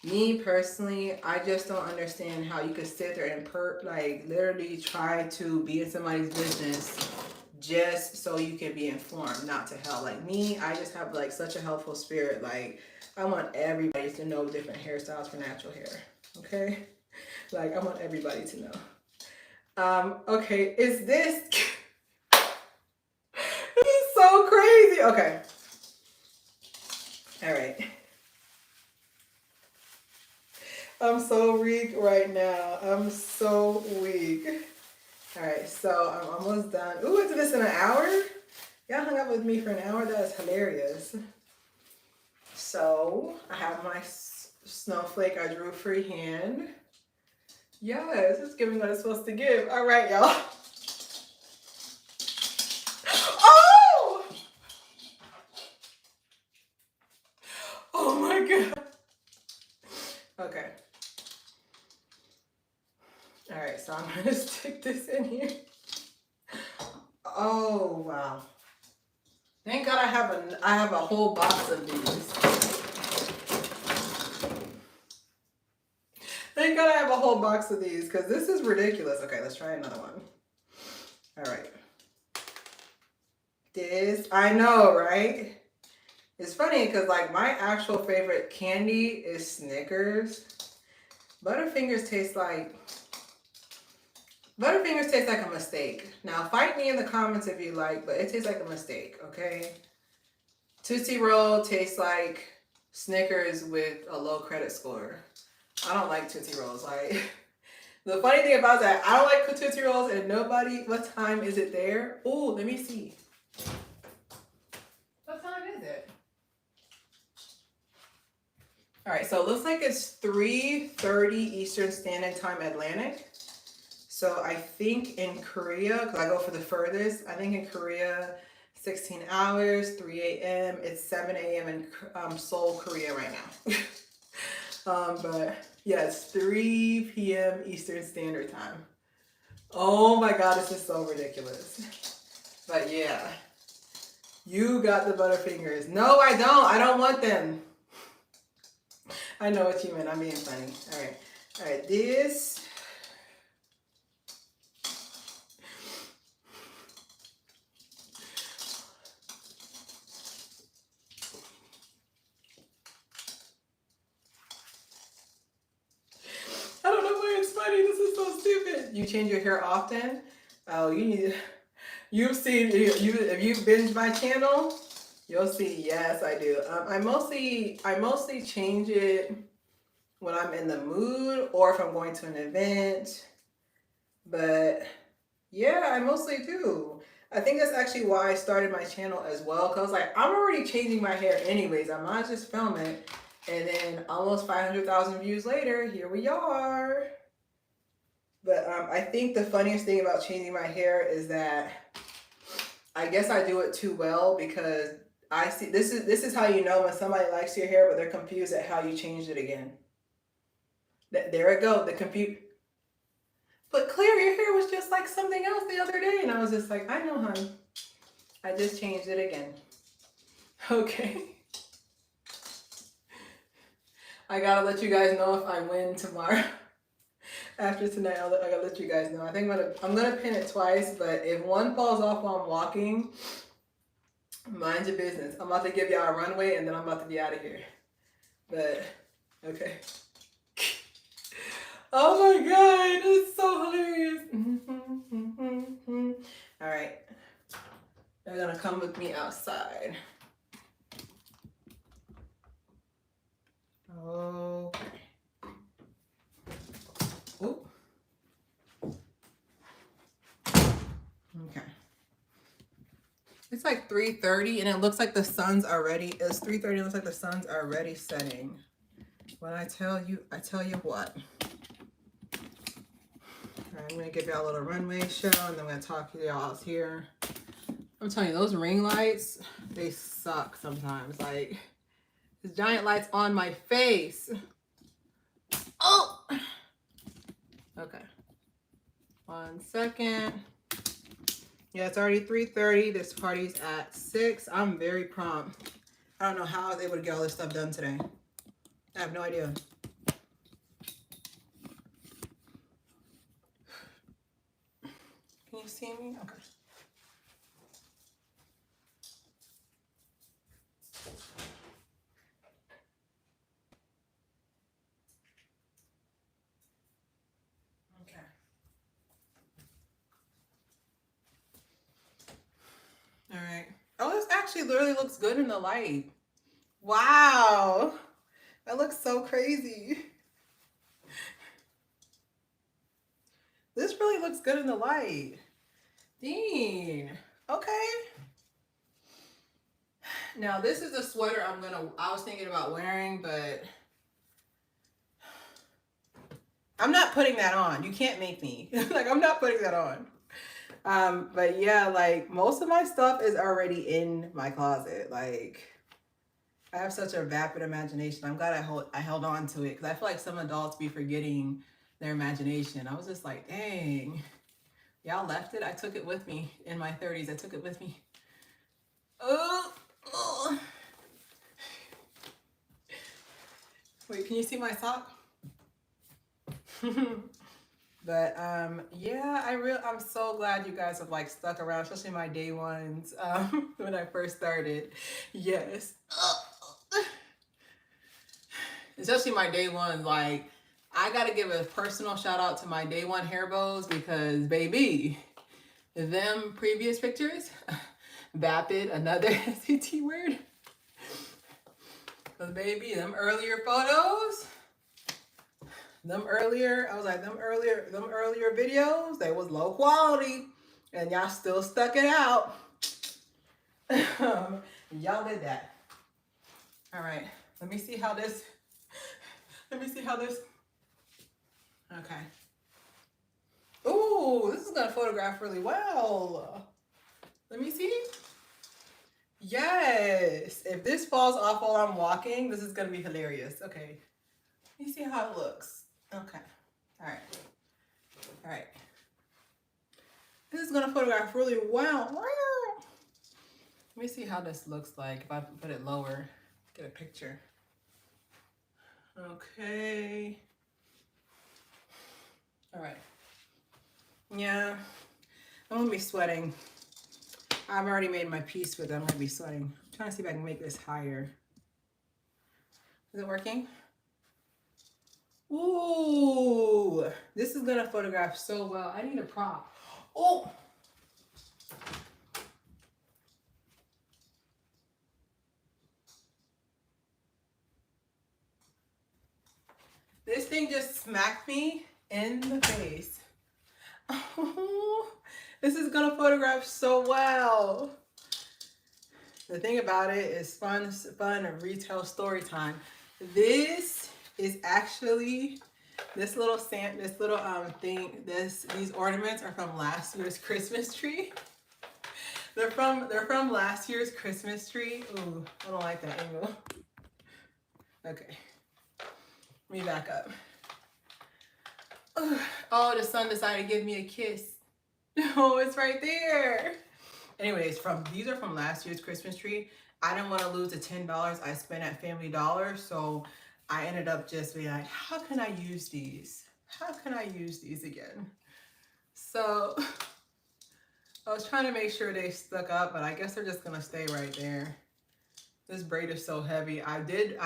me personally, I just don't understand how you could sit there and like literally try to be in somebody's business just so you can be informed, not to help. Like me, I just have like such a helpful spirit. Like, I want everybody to know different hairstyles for natural hair. Okay? Like, I want everybody to know. Okay, is this this is so crazy. Okay. All right. I'm so weak right now. I'm so weak. All right, so I'm almost done. Ooh, I did this in an hour? Y'all hung out with me for an hour? That is hilarious. So I have my snowflake I drew freehand. Yes, it's giving what it's supposed to give. All right, y'all. Oh! Oh my God. Okay. All right, so I'm gonna stick this in here. Oh wow! Thank God I have a whole box of these. Thank God I have a whole box of these because this is ridiculous. Okay, let's try another one. All right. This, I know, right? It's funny because like my actual favorite candy is Snickers. Butterfingers taste like a mistake. Now fight me in the comments if you like, but it tastes like a mistake, okay? Tootsie Roll tastes like Snickers with a low credit score. I don't like Tootsie Rolls. Like, the funny thing about that, I don't like Tootsie Rolls and nobody, what time is it there? Oh, let me see. What time is it? All right, so it looks like it's 3:30 Eastern Standard Time Atlantic. So I think in Korea, because I go for the furthest, I think in Korea, 16 hours, 3 a.m. It's 7 a.m. in Seoul, Korea right now. But yeah, it's 3 p.m. Eastern Standard Time. Oh my God, this is so ridiculous. But yeah, you got the Butterfingers. No, I don't. I don't want them. I know what you meant. I'm being funny. All right. All right, this. I don't know why it's funny. This is so stupid. You change your hair often? Oh, you need. You've seen if you've binged my channel, you'll see. Yes, I do. I mostly change it when I'm in the mood or if I'm going to an event. But yeah, I mostly do. I think that's actually why I started my channel as well. Cause like I'm already changing my hair anyways. I might just film it. And then almost 500,000 views later, here we are. But I think the funniest thing about changing my hair is that I guess I do it too well because I see this is how you know when somebody likes your hair but they're confused at how you changed it again. There it go, the compute. But Claire, your hair was just like something else the other day, and I was just like, I know, hon. I just changed it again. Okay. I gotta let you guys know if I win tomorrow. After tonight, I gotta let you guys know. I think I'm gonna pin it twice, but if one falls off while I'm walking, mind your business. I'm about to give y'all a runway and then I'm about to be out of here. But, okay. Oh my God, it's so hilarious. All right. They're gonna come with me outside. Okay. Ooh. Okay. It's like 3:30 and it looks like the sun's already, it's 3:30, it looks like the sun's already setting. When I tell you what. All right, I'm gonna give y'all a little runway show and then I'm gonna talk to y'all out here. I'm telling you, those ring lights, they suck sometimes. Like, these giant lights on my face. Oh! Okay. 1 second. Yeah, it's already 3:30. This party's at 6. I'm very prompt. I don't know how I was able to get all this stuff done today. I have no idea. Can you see me? Okay. Okay. All right. Oh, this actually literally looks good in the light. Wow. That looks so crazy. This really looks good in the light. Dang. Okay. Now this is a sweater I was thinking about wearing, but I'm not putting that on. You can't make me. Like, I'm not putting that on. But yeah, like, most of my stuff is already in my closet. Like, I have such a vapid imagination. I'm glad I held on to it, because I feel like some adults be forgetting their imagination. I was just like, dang, y'all left it. I took it with me in my 30s. I took it with me. Oh. Wait, can you see my sock? But yeah, I'm so glad you guys have like stuck around, especially my day ones when I first started. Yes. Especially my day ones. Like, I gotta give a personal shout out to my day one hair bows, because baby, them previous pictures, vapid, another SAT word. But baby, them earlier photos, them earlier videos, they was low quality, and y'all still stuck it out. Y'all did that. All right, let me see how this, okay. Ooh, this is gonna photograph really well. Let me see. Yes, if this falls off while I'm walking, this is gonna be hilarious. Okay, let me see how it looks. Okay, all right. This is gonna photograph really well. Let me see how this looks like if I put it lower, get a picture. Okay. All right. Yeah, I'm gonna be sweating. I've already made my peace with it. I'm gonna be sweating. I'm trying to see if I can make this higher. Is it working? Ooh, this is gonna photograph so well. I need a prop. Oh. This thing just smacked me in the face. Oh, this is gonna photograph so well. The thing about it is fun retail story time. This is actually these ornaments are from last year's Christmas tree. They're from last year's Christmas tree. Ooh, I don't like that angle. Okay. Let me back up. Oh, the sun decided to give me a kiss. Oh, it's right there. Anyways, these are from last year's Christmas tree. I didn't want to lose the $10 I spent at Family Dollar, so I ended up just being like, how can I use these? How can I use these again? So I was trying to make sure they stuck up, but I guess they're just gonna stay right there. This braid is so heavy. I did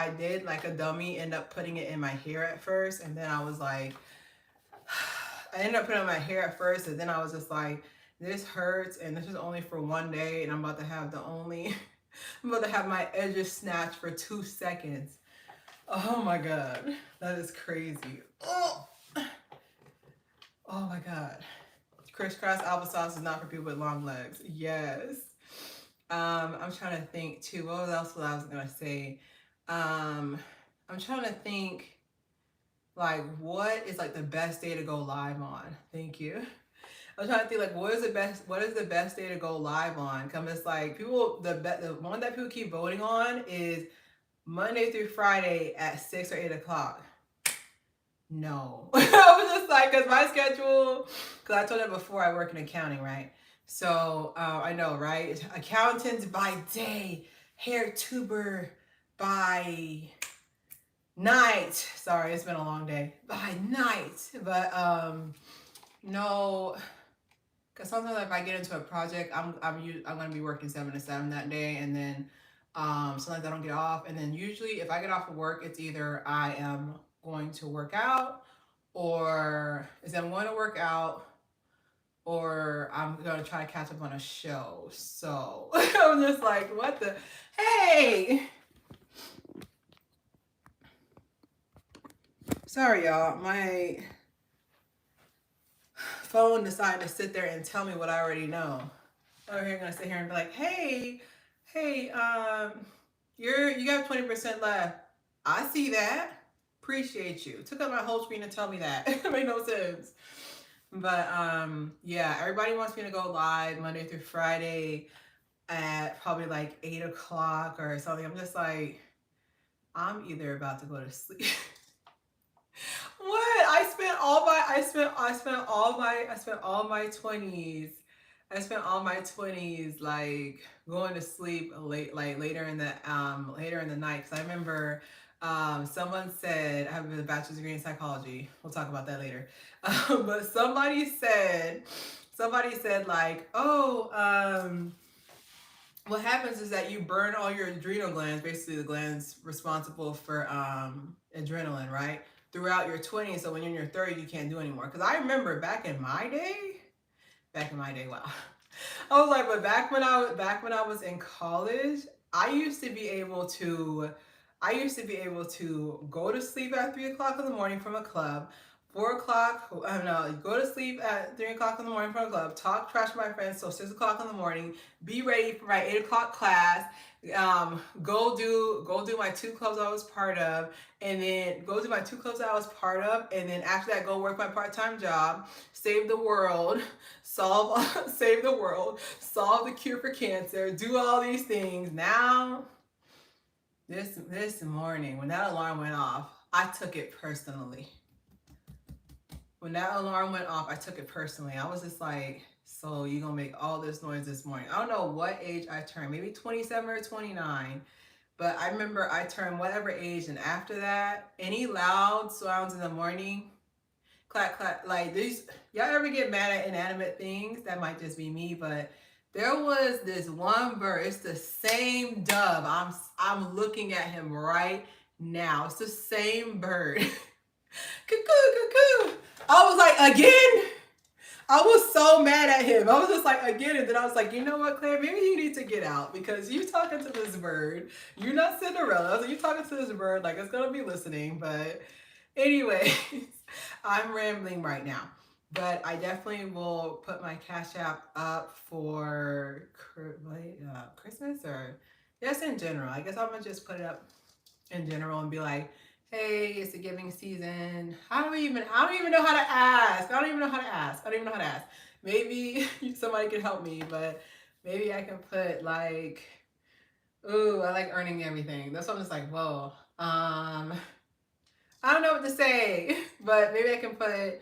like a dummy end up putting it in my hair at first, and then I was like, I ended up putting it in my hair at first, and then I was just like, this hurts, and this is only for one day, and I'm about to have I'm about to have my edges snatched for 2 seconds. Oh my God, that is crazy. Oh, oh my God. Crisscross applesauce is not for people with long legs. Yes. I'm trying to think too. What else was I was gonna say? I'm trying to think like what is like the best day to go live on. Thank you. I'm trying to think like what is the best day to go live on? Cause it's like people the one that people keep voting on is Monday through Friday at 6 or 8 o'clock. No. I was just like, cause my schedule, cause I told you before I work in accounting, right? So I know, right? Accountants by day, hair tuber by night. Sorry, it's been a long day. By night, but no, because sometimes if I get into a project, I'm gonna be working 7 to 7 that day, and then sometimes I don't get off, and then usually if I get off of work, it's either I am going to work out, or I'm going to work out, or I'm going to try to catch up on a show. So I'm just like, what the, hey! Sorry, y'all. My phone decided to sit there and tell me what I already know. Over here, I'm going to sit here and be like, hey, you got 20% left. I see that. Appreciate you. Took up my whole screen to tell me that. It made no sense. But yeah, everybody wants me to go live Monday through Friday at probably like 8 o'clock or something. I'm just like, I'm either about to go to sleep. What? I spent all my 20s. I spent all my 20s like going to sleep later in the night. Cause I remember someone said, I have a bachelor's degree in psychology. We'll talk about that later. But somebody said like, oh, what happens is that you burn all your adrenal glands, basically the glands responsible for adrenaline, right? Throughout your 20s, so when you're in your 30s, you can't do anymore. Because I remember back in my day, wow. I was like, but back when I was in college, I used to be able to go to sleep at 3 o'clock in the morning from a club. 4 o'clock, I don't know, go to sleep at 3 o'clock in the morning from a club, talk trash to my friends till 6 o'clock in the morning, be ready for my 8 o'clock class, go do my 2 clubs I was part of, and then and then after that go work my part-time job, save the world, solve the cure for cancer, do all these things. Now, this morning, when that alarm went off, I took it personally. When that alarm went off, I took it personally. I was just like, so you gonna make all this noise this morning? I don't know what age I turned, maybe 27 or 29. But I remember I turned whatever age, and after that, any loud sounds in the morning, clack, clack, like these, y'all ever get mad at inanimate things? That might just be me, but there was this one bird, it's the same dove. I'm looking at him right now. It's the same bird. Cuckoo, cuckoo. I was like, again? I was so mad at him. I was just like, again. And then I was like, you know what, Claire? Maybe you need to get out because you're talking to this bird. You're not Cinderella. So you're talking to this bird like it's going to be listening. But anyways, I'm rambling right now. But I definitely will put my Cash App up for Christmas or just in general. I guess I'm going to just put it up in general and be like, hey, it's the giving season. I don't even know how to ask. I don't even know how to ask. Maybe somebody can help me, but maybe I can put like, ooh, I like earning everything. That's what I'm just like, whoa. I don't know what to say, but maybe I can put,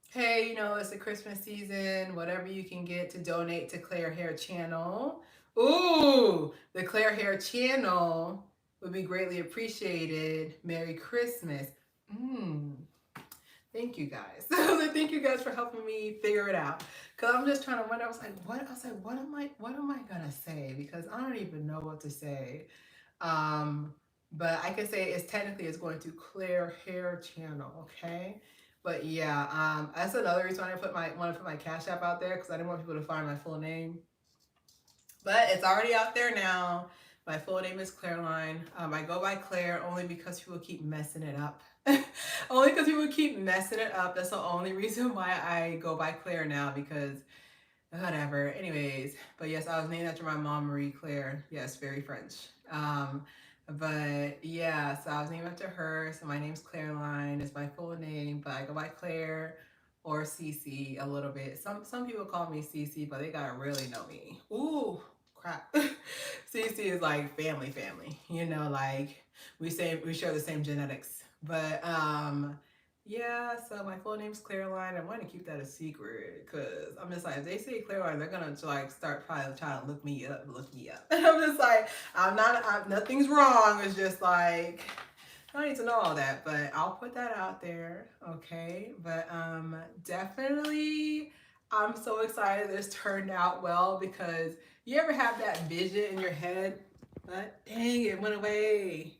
hey, you know, it's the Christmas season, whatever you can get to donate to Claire Haire channel. Ooh, the Claire Haire channel would be greatly appreciated. Merry Christmas. Thank you guys. Thank you guys for helping me figure it out. Cause I'm just trying to wonder. I was like, what am I gonna say? Because I don't even know what to say. Um, but I can say it's going to Claire Hair channel, okay? But yeah, that's another reason why I want to put my Cash App out there, because I didn't want people to find my full name. But it's already out there now. My full name is Clairline. I go by Claire only because people keep messing it up. Only because people keep messing it up. That's the only reason why I go by Claire now, because whatever. Anyways, but yes, I was named after my mom, Marie Claire. Yes, very French. But yeah, so I was named after her. So my name's Clairline. It's my full name, but I go by Claire or Cece a little bit. Some people call me Cece, but they gotta really know me. Ooh, crap. Cece is like family, you know, like we share the same genetics. But yeah, so my full name's Clairline. I want to keep that a secret, because I'm just like, if they say Clairline, they're gonna like start probably trying to look me up. And I'm just like, nothing's wrong. It's just like, I don't need to know all that, but I'll put that out there, okay? But definitely, I'm so excited this turned out well, because you ever have that vision in your head, but dang, it went away.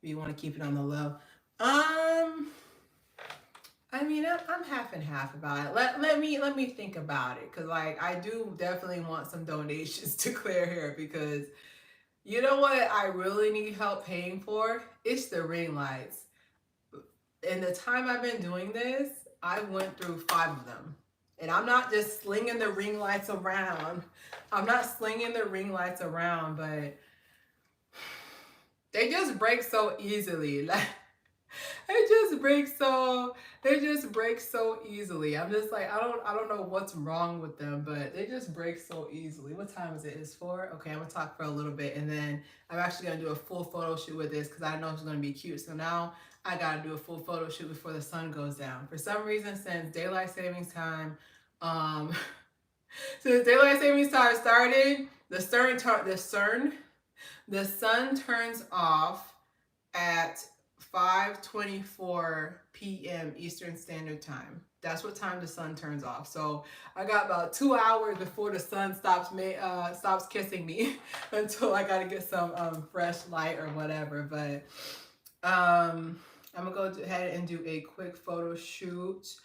You want to keep it on the low. I mean, I'm half and half about it. Let me think about it, because like I do definitely want some donations to Claire Hair, because you know what I really need help paying for? It's the ring lights. In the time I've been doing this, I went through 5 of them. And I'm not just slinging the ring lights around. I'm not slinging the ring lights around, but they just break so easily. Like, they just break so easily. I'm just like, I don't know what's wrong with them, but they just break so easily. What time is it? It's 4. Okay, I'm gonna talk for a little bit, and then I'm actually gonna do a full photo shoot with this, because I know it's gonna be cute. So now I gotta do a full photo shoot before the sun goes down. For some reason, since daylight savings time started, the sun turns off at 5:24 p.m. Eastern Standard Time. That's what time the sun turns off. So I got about 2 hours before the sun stops kissing me until I gotta get some fresh light or whatever. But I'm gonna go ahead and do a quick photo shoot.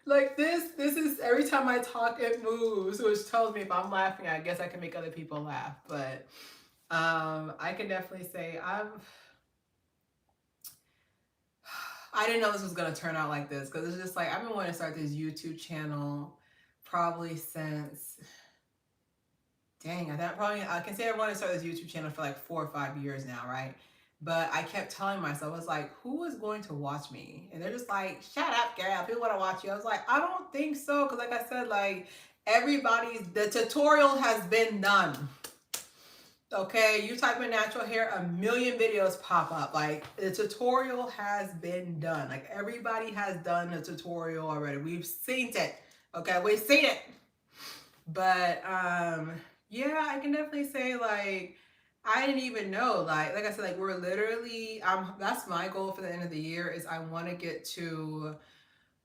Like this is, every time I talk it moves, which tells me if I'm laughing, I guess I can make other people laugh. But I can definitely say I didn't know this was gonna turn out like this, because it's just like, I've been wanting to start this YouTube channel probably since, dang, I can say I wanted to start this YouTube channel for like 4 or 5 years now, right? But I kept telling myself, I was like, who is going to watch me? And they're just like, shut up, girl, people want to watch you. I was like, I don't think so, because like I said, like, the tutorial has been done. Okay, you type in natural hair, a million videos pop up. Like, the tutorial has been done. Like, everybody has done the tutorial already. We've seen it. Okay, we've seen it. But yeah, I can definitely say, like, I didn't even know. Like I said, like, we're literally, that's my goal for the end of the year, is I want to get to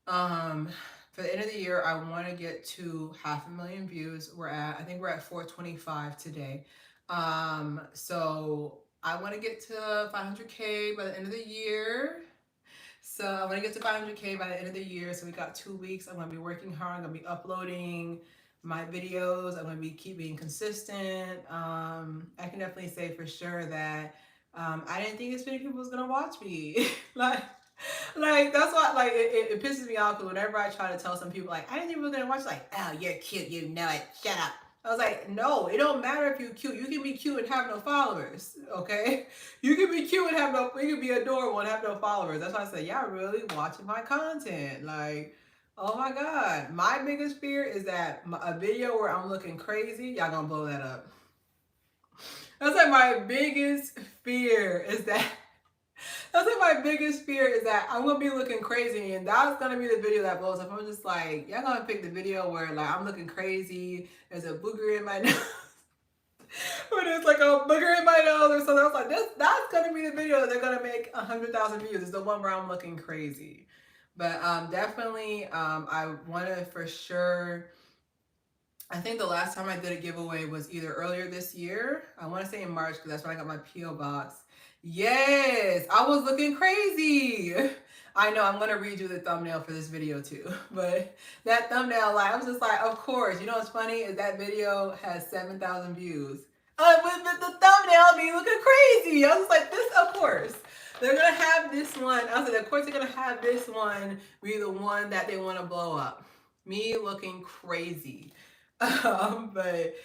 for the end of the year, I want to get to 500,000 views. I think we're at 425 today. So I want to get to 500K by the end of the year. So I want to get to 500K by the end of the year. So we got 2 weeks. I'm going to be working hard. I'm going to be uploading my videos. I'm going to be keeping consistent. I can definitely say for sure that I didn't think as many people was going to watch me. like that's why, like, it pisses me off, because whenever I try to tell some people, like, I didn't think people were going to watch, like, oh, you're cute, you know it, shut up. I was like, no, it don't matter if you're cute. You can be cute and have no followers, okay? You can be cute and you can be adorable and have no followers. That's why I said, y'all really watching my content. Like, oh my God. My biggest fear is that a video where I'm looking crazy, y'all gonna blow that up. That's like my biggest fear, is that That's like my biggest fear is that I'm gonna be looking crazy, and that's gonna be the video that blows up. I'm just like, y'all gonna pick the video where like I'm looking crazy, there's a booger in my nose, or there's like a booger in my nose or something. I was like, that's gonna be the video that they're gonna make 100,000 views. It's the one where I'm looking crazy. But definitely, I want to for sure. I think the last time I did a giveaway was either earlier this year. I want to say in March because that's when I got my P.O. box. Yes, I was looking crazy. I know I'm going to redo the thumbnail for this video too. But that thumbnail, like, I was just like, of course. You know what's funny is that video has 7,000 views. With the thumbnail me looking crazy. I was like, this, of course. They're going to have this one. I was like, of course they're going to have this one be the one that they want to blow up. Me looking crazy. But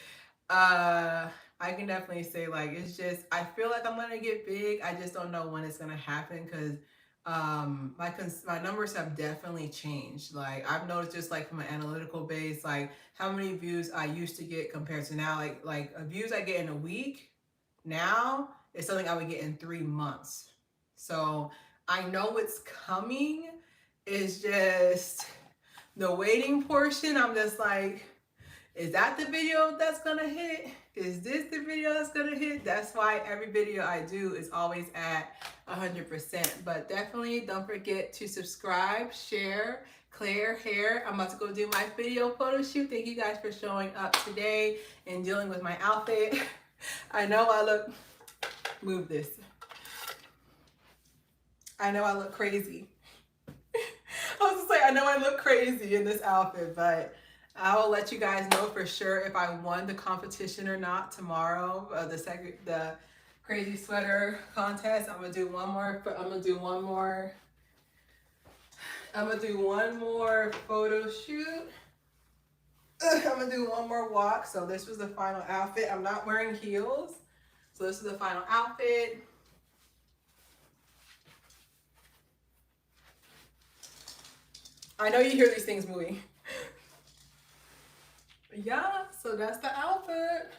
I can definitely say like it's just I feel like I'm gonna get big. I just don't know when it's gonna happen because my numbers have definitely changed. Like I've noticed just like from an analytical base, like how many views I used to get compared to now. Like views I get in a week now is something I would get in 3 months. So I know it's coming. It's just the waiting portion. I'm just like, is that the video that's gonna hit? Is this the video that's gonna hit? That's why every video I do is always at 100%. But definitely don't forget to subscribe, share, Claire Haire. I'm about to go do my video photo shoot. Thank you guys for showing up today and dealing with my outfit. I know I look, move this. I know I look crazy. I was just like, I know I look crazy in this outfit, but I will let you guys know for sure if I won the competition or not tomorrow. The crazy sweater contest. I'm gonna do one more. I'm gonna do one more photo shoot. I'm gonna do one more walk. So this was the final outfit. I'm not wearing heels. So this is the final outfit. I know you hear these things moving. Yeah, so that's the outfit.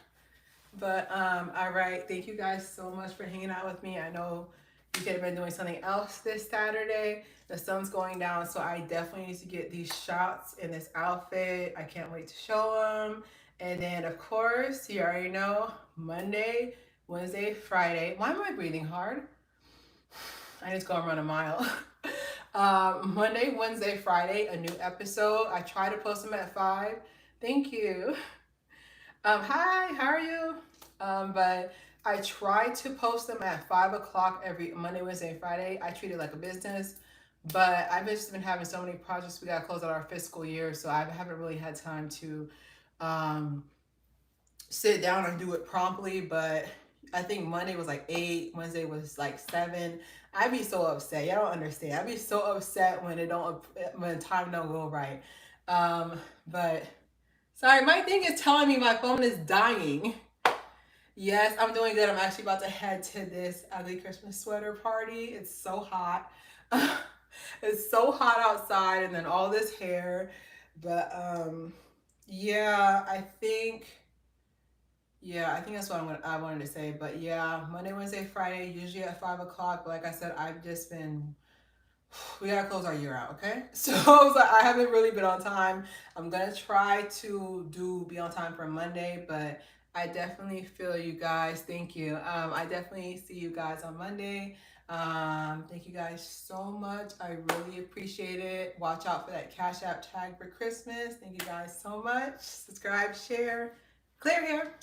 But all right, thank you guys so much for hanging out with me. I know you could have been doing something else this Saturday. The sun's going down, so I definitely need to get these shots in this outfit. I can't wait to show them. And then of course, you already know, Monday, Wednesday, Friday. Why am I breathing hard? I need to go and run a mile. Monday, Wednesday, Friday, a new episode. I try to post them at 5. Thank you. Hi, how are you? But I try to post them at 5 o'clock every Monday, Wednesday, Friday. I treat it like a business, but I've just been having so many projects. We got to close out our fiscal year, so I haven't really had time to sit down and do it promptly. But I think Monday was like 8, Wednesday was like 7. I'd be so upset. Y'all don't understand. I'd be so upset when time don't go right. But sorry, my thing is telling me my phone is dying. Yes, I'm doing good. I'm actually about to head to this ugly Christmas sweater party. It's so hot. It's so hot outside, and then all this hair. But yeah, I think that's what I wanted to say. But yeah, Monday, Wednesday, Friday, usually at 5 o'clock. But like I said, we gotta close our year out, okay? So I haven't really been on time. I'm gonna try to be on time for Monday, but I definitely feel you guys. Thank you. I definitely see you guys on Monday. Thank you guys so much. I really appreciate it. Watch out for that Cash App tag for Christmas. Thank you guys so much. Subscribe, share. Claire Haire.